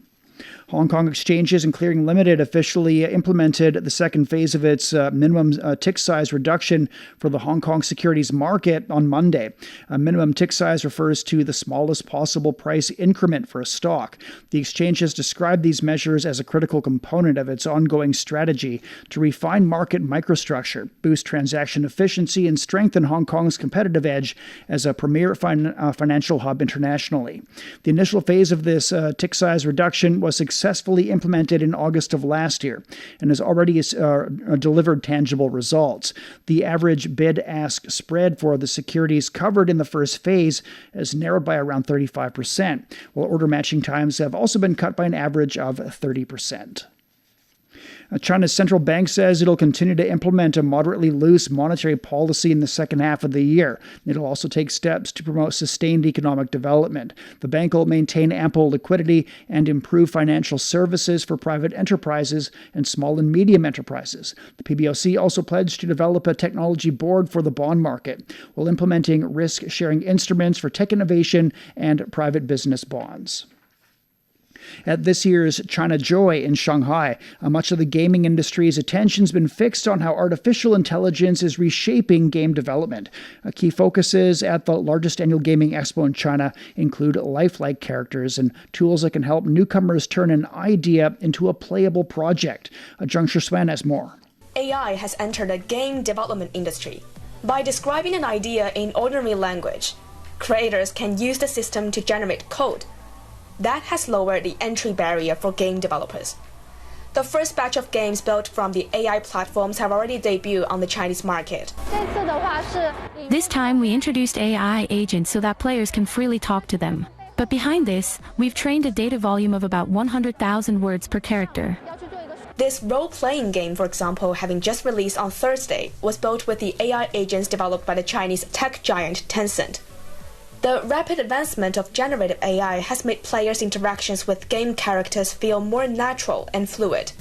Speaker 4: Hong Kong Exchanges and Clearing Limited officially implemented the second phase of its minimum tick size reduction for the Hong Kong securities market on Monday. A minimum tick size refers to the smallest possible price increment for a stock. The exchange has described these measures as a critical component of its ongoing strategy to refine market microstructure, boost transaction efficiency, and strengthen Hong Kong's competitive edge as a premier financial hub internationally. The initial phase of this tick size reduction was successfully implemented in August of last year and has already delivered tangible results. The average bid-ask spread for the securities covered in the first phase has narrowed by around 35%, while order matching times have also been cut by an average of 30%. China's central bank says it'll continue to implement a moderately loose monetary policy in the second half of the year. It'll also take steps to promote sustained economic development. The bank will maintain ample liquidity and improve financial services for private enterprises and small and medium enterprises. The PBOC also pledged to develop a technology board for the bond market, while implementing risk-sharing instruments for tech innovation and private business bonds. At this year's China Joy in Shanghai, much of the gaming industry's attention's been fixed on how artificial intelligence is reshaping game development. Key focuses at the largest annual gaming expo in China include lifelike characters and tools that can help newcomers turn an idea into a playable project. Zhang Shixuan has more.
Speaker 11: AI has entered the game development industry. By describing an idea in ordinary language, creators can use the system to generate code. That has lowered the entry barrier for game developers. The first batch of games built from the AI platforms have already debuted on the Chinese market.
Speaker 12: This time we introduced AI agents so that players can freely talk to them. But behind this, we've trained a data volume of about 100,000 words per character.
Speaker 11: This role-playing game, for example, having just released on Thursday, was built with the AI agents developed by the Chinese tech giant Tencent. The rapid advancement of generative AI has made players' interactions with game characters feel more natural and fluid.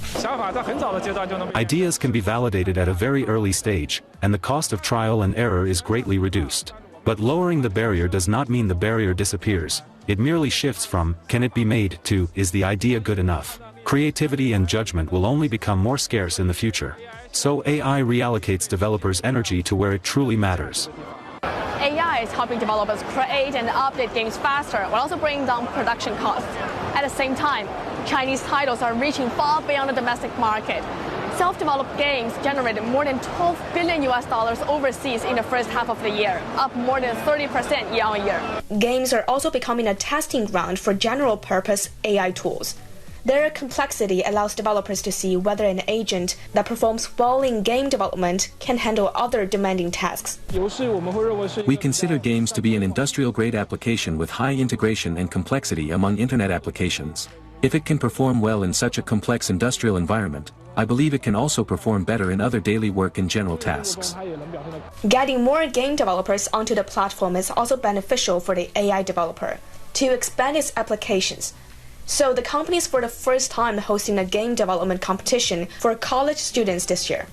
Speaker 13: Ideas can be validated at a very early stage, and the cost of trial and error is greatly reduced. But lowering the barrier does not mean the barrier disappears. It merely shifts from, can it be made, to, is the idea good enough? Creativity and judgment will only become more scarce in the future. So AI reallocates developers' energy to where it truly matters.
Speaker 11: AI is helping developers create and update games faster while also bringing down production costs. At the same time, Chinese titles are reaching far beyond the domestic market. Self-developed games generated more than $12 billion overseas in the first half of the year, up more than 30% year-on-year. Games are also becoming a testing ground for general-purpose AI tools. Their complexity allows developers to see whether an agent that performs well in game development can handle other demanding tasks.
Speaker 13: We consider games to be an industrial-grade application with high integration and complexity among internet applications. If it can perform well in such a complex industrial environment, I believe it can also perform better in other daily work and general tasks.
Speaker 11: Getting more game developers onto the platform is also beneficial for the AI developer to expand its applications. So the company is for the first time hosting a game development competition for college students this year.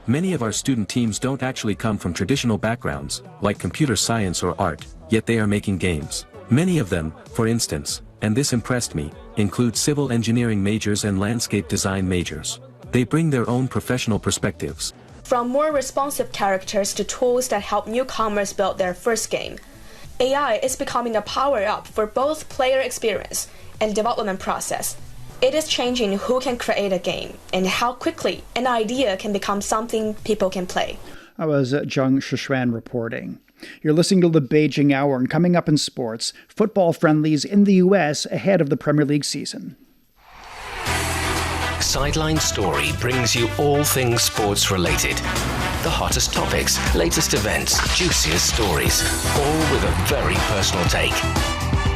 Speaker 13: Many of our student teams don't actually come from traditional backgrounds, like computer science or art, yet they are making games. Many of them, for instance, and this impressed me, include civil engineering majors and landscape design majors. They bring their own professional perspectives.
Speaker 11: From more responsive characters to tools that help newcomers build their first game, AI is becoming a power-up for both player experience and development process. It is changing who can create a game and how quickly an idea can become something people can play.
Speaker 4: That was Zhang Shixuan reporting. You're listening to the Beijing Hour, and coming up in sports, football friendlies in the U.S. ahead of the Premier League season.
Speaker 8: Sideline Story brings you all things sports related. The hottest topics, latest events, juiciest stories, all with a very personal take.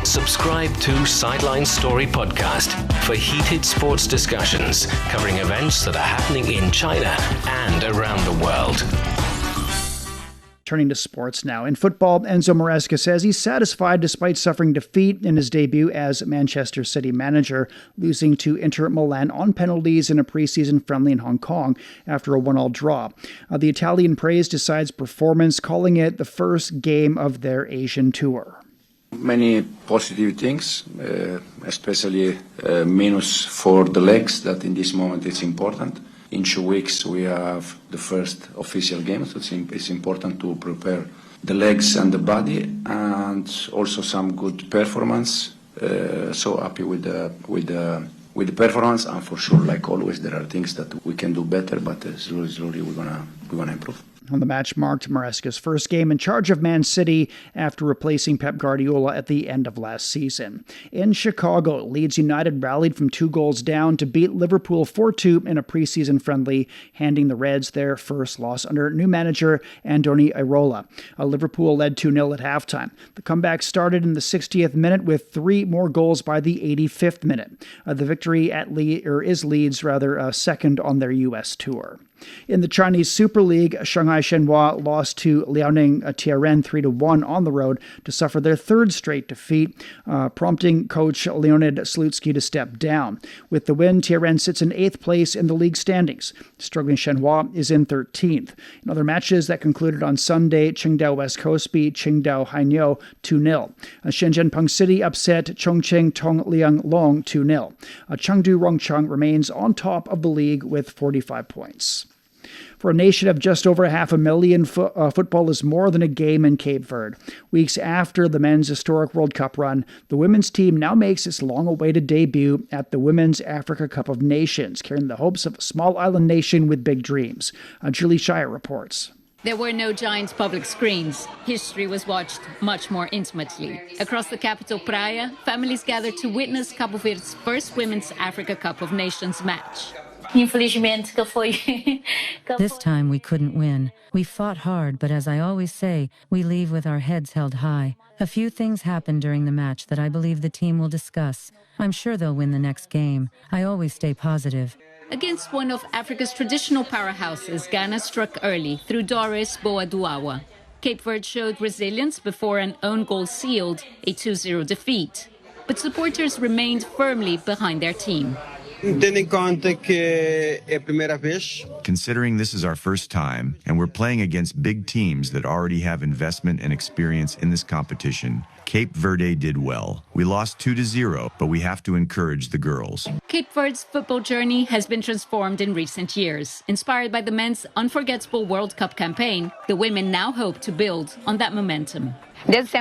Speaker 8: Subscribe to Sideline Story Podcast for heated sports discussions covering events that are happening in China and around the world.
Speaker 4: Turning to sports now. In football, Enzo Maresca says he's satisfied despite suffering defeat in his debut as Manchester City manager, losing to Inter Milan on penalties in a preseason friendly in Hong Kong after a 1-1 draw. The Italian praised his side's performance, calling it the first game of their Asian tour.
Speaker 14: Many positive things, especially minus for the legs, that in this moment it's important. In 2 weeks we have the first official game, so it's important to prepare the legs and the body, and also some good performance. So happy with the performance, and for sure, like always, there are things that we can do better, but slowly we're gonna improve.
Speaker 4: The match marked Maresca's first game in charge of Man City after replacing Pep Guardiola at the end of last season. In Chicago, Leeds United rallied from 2 goals down to beat Liverpool 4-2 in a preseason friendly, handing the Reds their first loss under new manager Andoni Iraola. Liverpool led 2-0 at halftime. The comeback started in the 60th minute with 3 more goals by the 85th minute. The victory is Leeds' second on their U.S. tour. In the Chinese Super League, Shanghai Shenhua lost to Liaoning Tehran 3-1 on the road to suffer their third straight defeat, prompting coach Leonid Slutsky to step down. With the win, Tehran sits in 8th place in the league standings. Struggling Shenhua is in 13th. In other matches that concluded on Sunday, Qingdao West Coast beat Qingdao Hainou 2-0. Shenzhen Peng City upset Chongqing Tongliang Long 2-0. Chengdu Rongcheng remains on top of the league with 45 points. For a nation of just over 500,000, football is more than a game in Cape Verde. Weeks after the men's historic World Cup run, the women's team now makes its long-awaited debut at the Women's Africa Cup of Nations, carrying the hopes of a small island nation with big dreams. Julie Shire reports.
Speaker 15: There were no giant public screens. History was watched much more intimately. Across the capital, Praia, families gathered to witness Cabo Verde's first Women's Africa Cup of Nations match.
Speaker 16: This time we couldn't win. We fought hard, but as I always say, we leave with our heads held high. A few things happened during the match that I believe the team will discuss. I'm sure they'll win the next game. I always stay positive.
Speaker 15: Against one of Africa's traditional powerhouses, Ghana struck early through Doris Boaduawa. Cape Verde showed resilience before an own goal sealed a 2-0 defeat. But supporters remained firmly behind their team.
Speaker 17: Considering this is our first time and we're playing against big teams that already have investment and experience in this competition, Cape Verde did well. We lost 2-0, but we have to encourage the girls.
Speaker 15: Cape Verde's football journey has been transformed in recent years. Inspired by the men's unforgettable World Cup campaign, the women now hope to build on that momentum.
Speaker 18: We've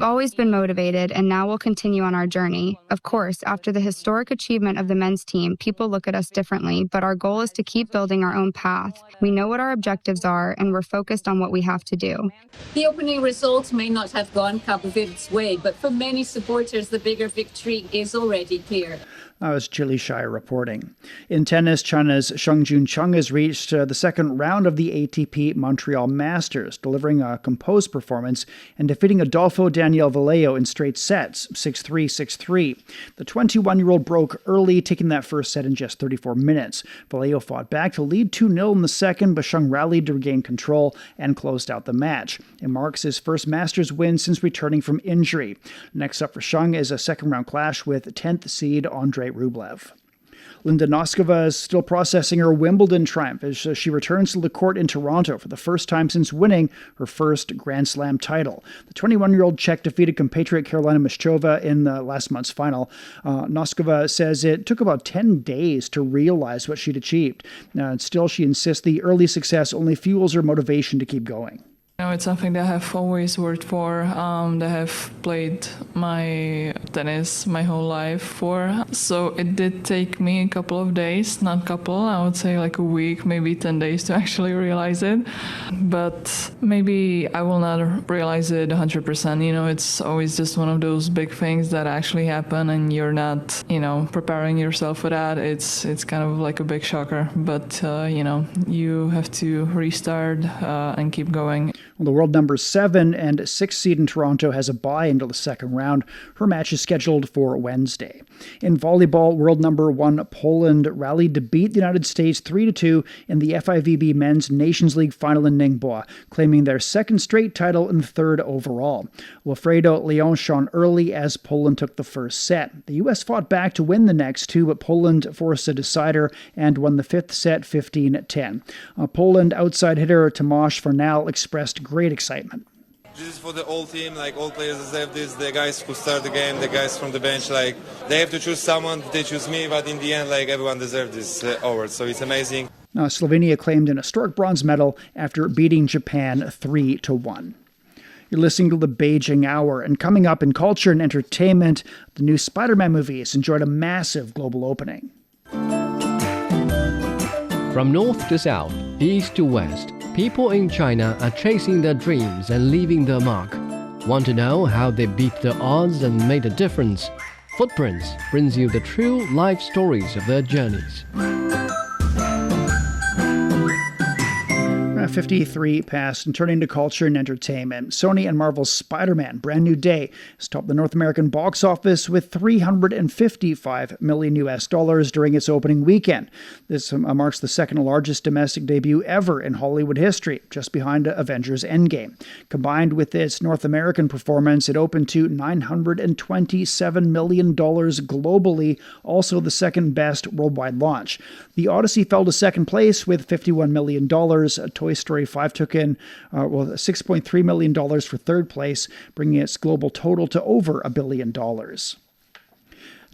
Speaker 18: always been motivated, and now we'll continue on our journey. Of course, after the historic achievement of the men's team, people look at us differently, but our goal is to keep building our own path. We know what our objectives are, and we're focused on what we have to do.
Speaker 15: The opening results may not have gone Cabo Verde's way, but for many supporters, the bigger victory is already clear.
Speaker 4: That was Julie Shire reporting. In tennis, China's Sheng Juncheng has reached the second round of the ATP Montreal Masters, delivering a composed performance and defeating Adolfo Daniel Vallejo in straight sets, 6-3, 6-3. The 21-year-old broke early, taking that first set in just 34 minutes. Vallejo fought back to lead 2-0 in the second, but Sheng rallied to regain control and closed out the match. It marks his first Masters win since returning from injury. Next up for Sheng is a second-round clash with 10th seed Andrei Rublev. Linda Noskova is still processing her Wimbledon triumph as she returns to the court in Toronto for the first time since winning her first Grand Slam title. The 21-year-old Czech defeated compatriot Karolina Muchova in last month's final. Noskova says it took about 10 days to realize what she'd achieved. Still, she insists the early success only fuels her motivation to keep going.
Speaker 19: It's something that I have always worked for, that I have played my tennis my whole life for. So it did take me a couple of days, not couple, I would say like a week, maybe 10 days to actually realize it. But maybe I will not realize it 100%. It's always just one of those big things that actually happen and you're not, preparing yourself for that. It's kind of like a big shocker. But, you have to restart and keep going.
Speaker 4: Well, the world number 7 and 6th seed in Toronto has a bye until the second round. Her match is scheduled for Wednesday. In volleyball, world number 1 Poland rallied to beat the United States 3-2 in the FIVB Men's Nations League final in Ningbo, claiming their second straight title and third overall. Wilfredo Leon shone early as Poland took the first set. The U.S. fought back to win the next two, but Poland forced a decider and won the fifth set 15-10. Poland outside hitter Tomasz Fornal expressed great excitement.
Speaker 26: This is for the whole team, all players deserve this, the guys who start the game, the guys from the bench, they have to choose someone, they choose me, but in the end, everyone deserves this award, so it's amazing.
Speaker 4: Slovenia claimed an historic bronze medal after beating Japan 3-1. You're listening to the Beijing Hour, and coming up in culture and entertainment, the new Spider-Man movie has enjoyed a massive global opening.
Speaker 27: From north to south, east to west, people in China are chasing their dreams and leaving their mark. Want to know how they beat the odds and made a difference? Footprints brings you the true life stories of their journeys.
Speaker 4: 53 past, and turning to culture and entertainment. Sony and Marvel's Spider-Man Brand New Day has topped the North American box office with $355 million during its opening weekend. This marks the second largest domestic debut ever in Hollywood history, just behind Avengers Endgame. Combined with its North American performance, it opened to $927 million globally, also the second best worldwide launch. The Odyssey fell to second place with $51 million. Toy Story 5 took in $6.3 million for third place, bringing its global total to over $1 billion.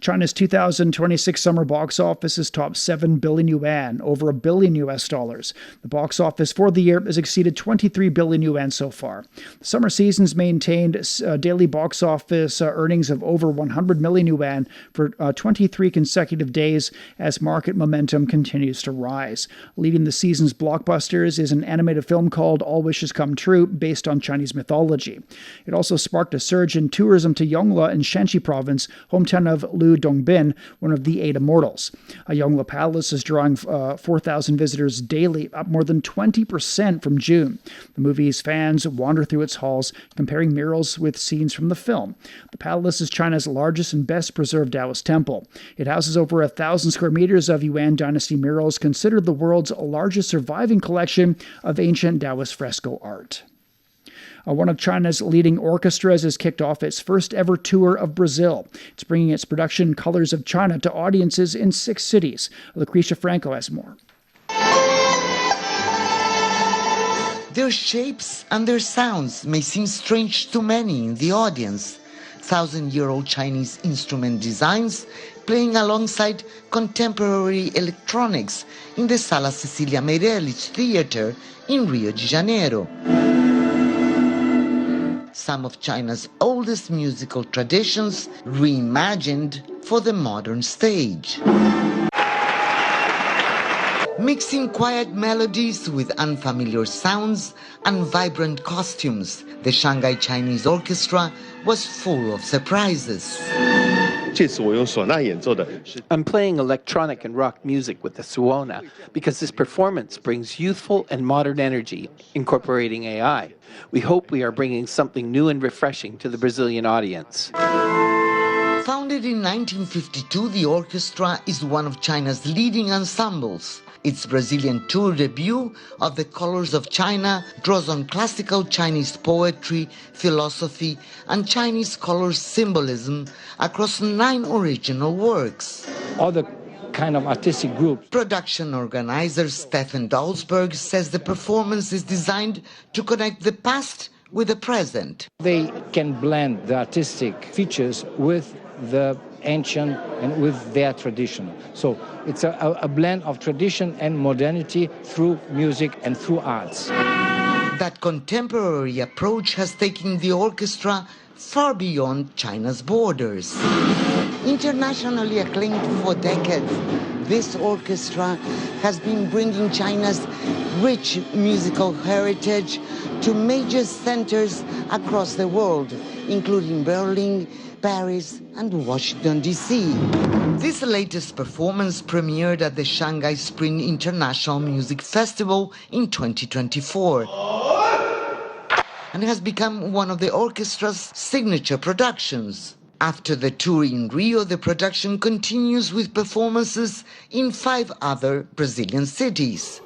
Speaker 4: China's 2026 summer box office has topped 7 billion yuan, over $1 billion. The box office for the year has exceeded 23 billion yuan so far. The summer season's maintained daily box office earnings of over 100 million yuan for 23 consecutive days as market momentum continues to rise. Leading the season's blockbusters is an animated film called All Wishes Come True, based on Chinese mythology. It also sparked a surge in tourism to Yonghe in Shanxi province, hometown of Lu Dongbin, one of the 8 immortals. Yonghe Palace is drawing 4,000 visitors daily, up more than 20% from June. The movie's fans wander through its halls, comparing murals with scenes from the film. The palace is China's largest and best preserved Taoist temple. It houses over 1,000 square meters of Yuan dynasty murals, considered the world's largest surviving collection of ancient Taoist fresco art. One of China's leading orchestras has kicked off its first ever tour of Brazil. It's bringing its production Colors of China to audiences in 6 cities. Lucretia Franco has more.
Speaker 1: Their shapes and their sounds may seem strange to many in the audience. 1,000-year-old Chinese instrument designs playing alongside contemporary electronics in the Sala Cecilia Meirelles Theatre in Rio de Janeiro. Some of China's oldest musical traditions reimagined for the modern stage. Mixing quiet melodies with unfamiliar sounds and vibrant costumes, the Shanghai Chinese Orchestra was full of surprises.
Speaker 3: I'm playing electronic and rock music with the suona because this performance brings youthful and modern energy, incorporating AI. We hope we are bringing something new and refreshing to the Brazilian audience.
Speaker 1: Founded in 1952, the orchestra is one of China's leading ensembles. Its Brazilian tour debut of The Colors of China draws on classical Chinese poetry, philosophy, and Chinese color symbolism across 9 original works.
Speaker 20: Other kind of artistic group.
Speaker 1: Production organizer Stefan Dalsberg says the performance is designed to connect the past with the present.
Speaker 20: They can blend the artistic features with the ancient and with their tradition. So it's a blend of tradition and modernity through music and through arts.
Speaker 1: That contemporary approach has taken the orchestra far beyond China's borders. Internationally acclaimed for decades, this orchestra has been bringing China's rich musical heritage to major centers across the world, including Berlin, Paris, and Washington, D.C. This latest performance premiered at the Shanghai Spring International Music Festival in 2024 and has become one of the orchestra's signature productions. After the tour in Rio, the production continues with performances in 5 other Brazilian cities.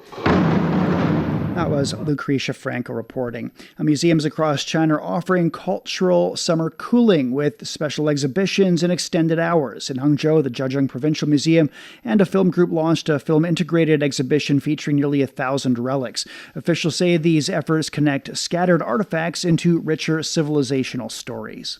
Speaker 4: That was Lucretia Franco reporting. Museums across China are offering cultural summer cooling with special exhibitions and extended hours. In Hangzhou, the Zhejiang Provincial Museum and a film group launched a film-integrated exhibition featuring nearly 1,000 relics. Officials say these efforts connect scattered artifacts into richer civilizational stories.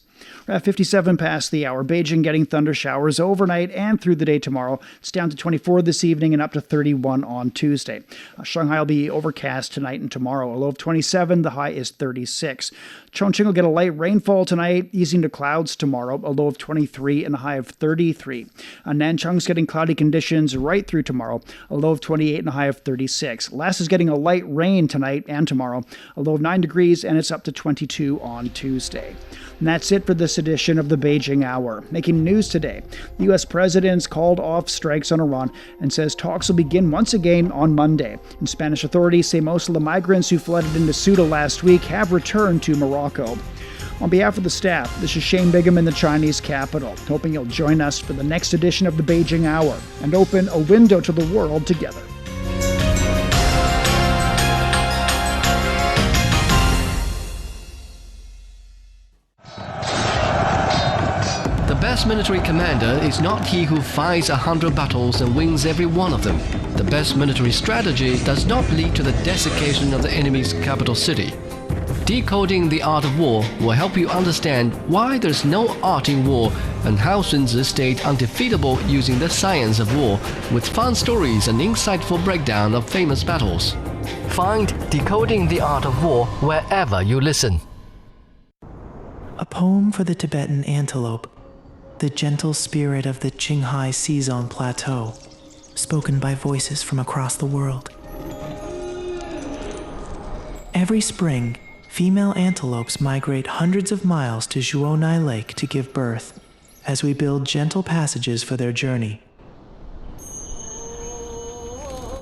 Speaker 4: We're at 57 past the hour. Beijing getting thunder showers overnight and through the day tomorrow. It's down to 24 this evening and up to 31 on Tuesday. Shanghai will be overcast tonight and tomorrow. A low of 27, the high is 36. Chongqing will get a light rainfall tonight, easing to clouds tomorrow. A low of 23 and a high of 33. Nanchang's getting cloudy conditions right through tomorrow. A low of 28 and a high of 36. Lhasa is getting a light rain tonight and tomorrow. A low of 9 degrees and it's up to 22 on Tuesday. And that's it for this edition of the Beijing Hour. Making news today, the U.S. president's called off strikes on Iran and says talks will begin once again on Monday. And Spanish authorities say most of the migrants who flooded into Ceuta last week have returned to Morocco. On behalf of the staff, this is Shane Bigham in the Chinese capital, hoping you'll join us for the next edition of the Beijing Hour and open a window to the world together.
Speaker 27: The best military commander is not he who fights 100 battles and wins every one of them. The best military strategy does not lead to the desiccation of the enemy's capital city. Decoding the Art of War will help you understand why there's no art in war and how Sun Tzu stayed undefeatable using the science of war, with fun stories and insightful breakdown of famous battles. Find Decoding the Art of War wherever you listen.
Speaker 2: A poem for the Tibetan antelope, the gentle spirit of the Qinghai Seazon Plateau, spoken by voices from across the world. Every spring, female antelopes migrate hundreds of miles to Zhuonai Lake to give birth, as we build gentle passages for their journey.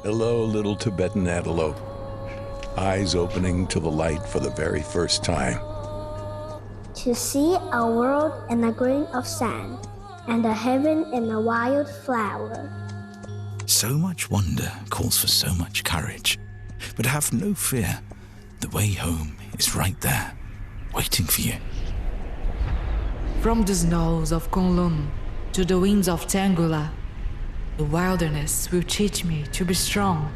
Speaker 5: Hello, little Tibetan antelope. Eyes opening to the light for the very first time.
Speaker 21: To see a world in a grain of sand, and a heaven in a wild flower.
Speaker 22: So much wonder calls for so much courage. But have no fear. The way home is right there, waiting for you.
Speaker 23: From the snows of Kunlun to the winds of Tangula, the wilderness will teach me to be strong.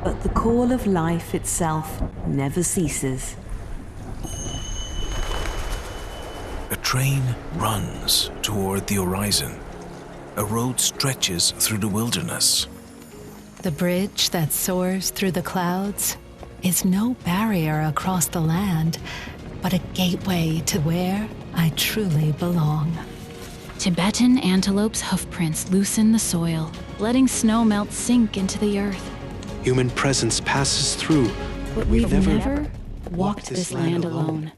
Speaker 24: But the call of life itself never ceases.
Speaker 22: A train runs toward the horizon. A road stretches through the wilderness.
Speaker 25: The bridge that soars through the clouds is no barrier across the land, but a gateway to where I truly belong.
Speaker 12: Tibetan antelope's hoofprints loosen the soil, letting snow melt sink into the earth.
Speaker 28: Human presence passes through,
Speaker 12: but we've never walked this land alone.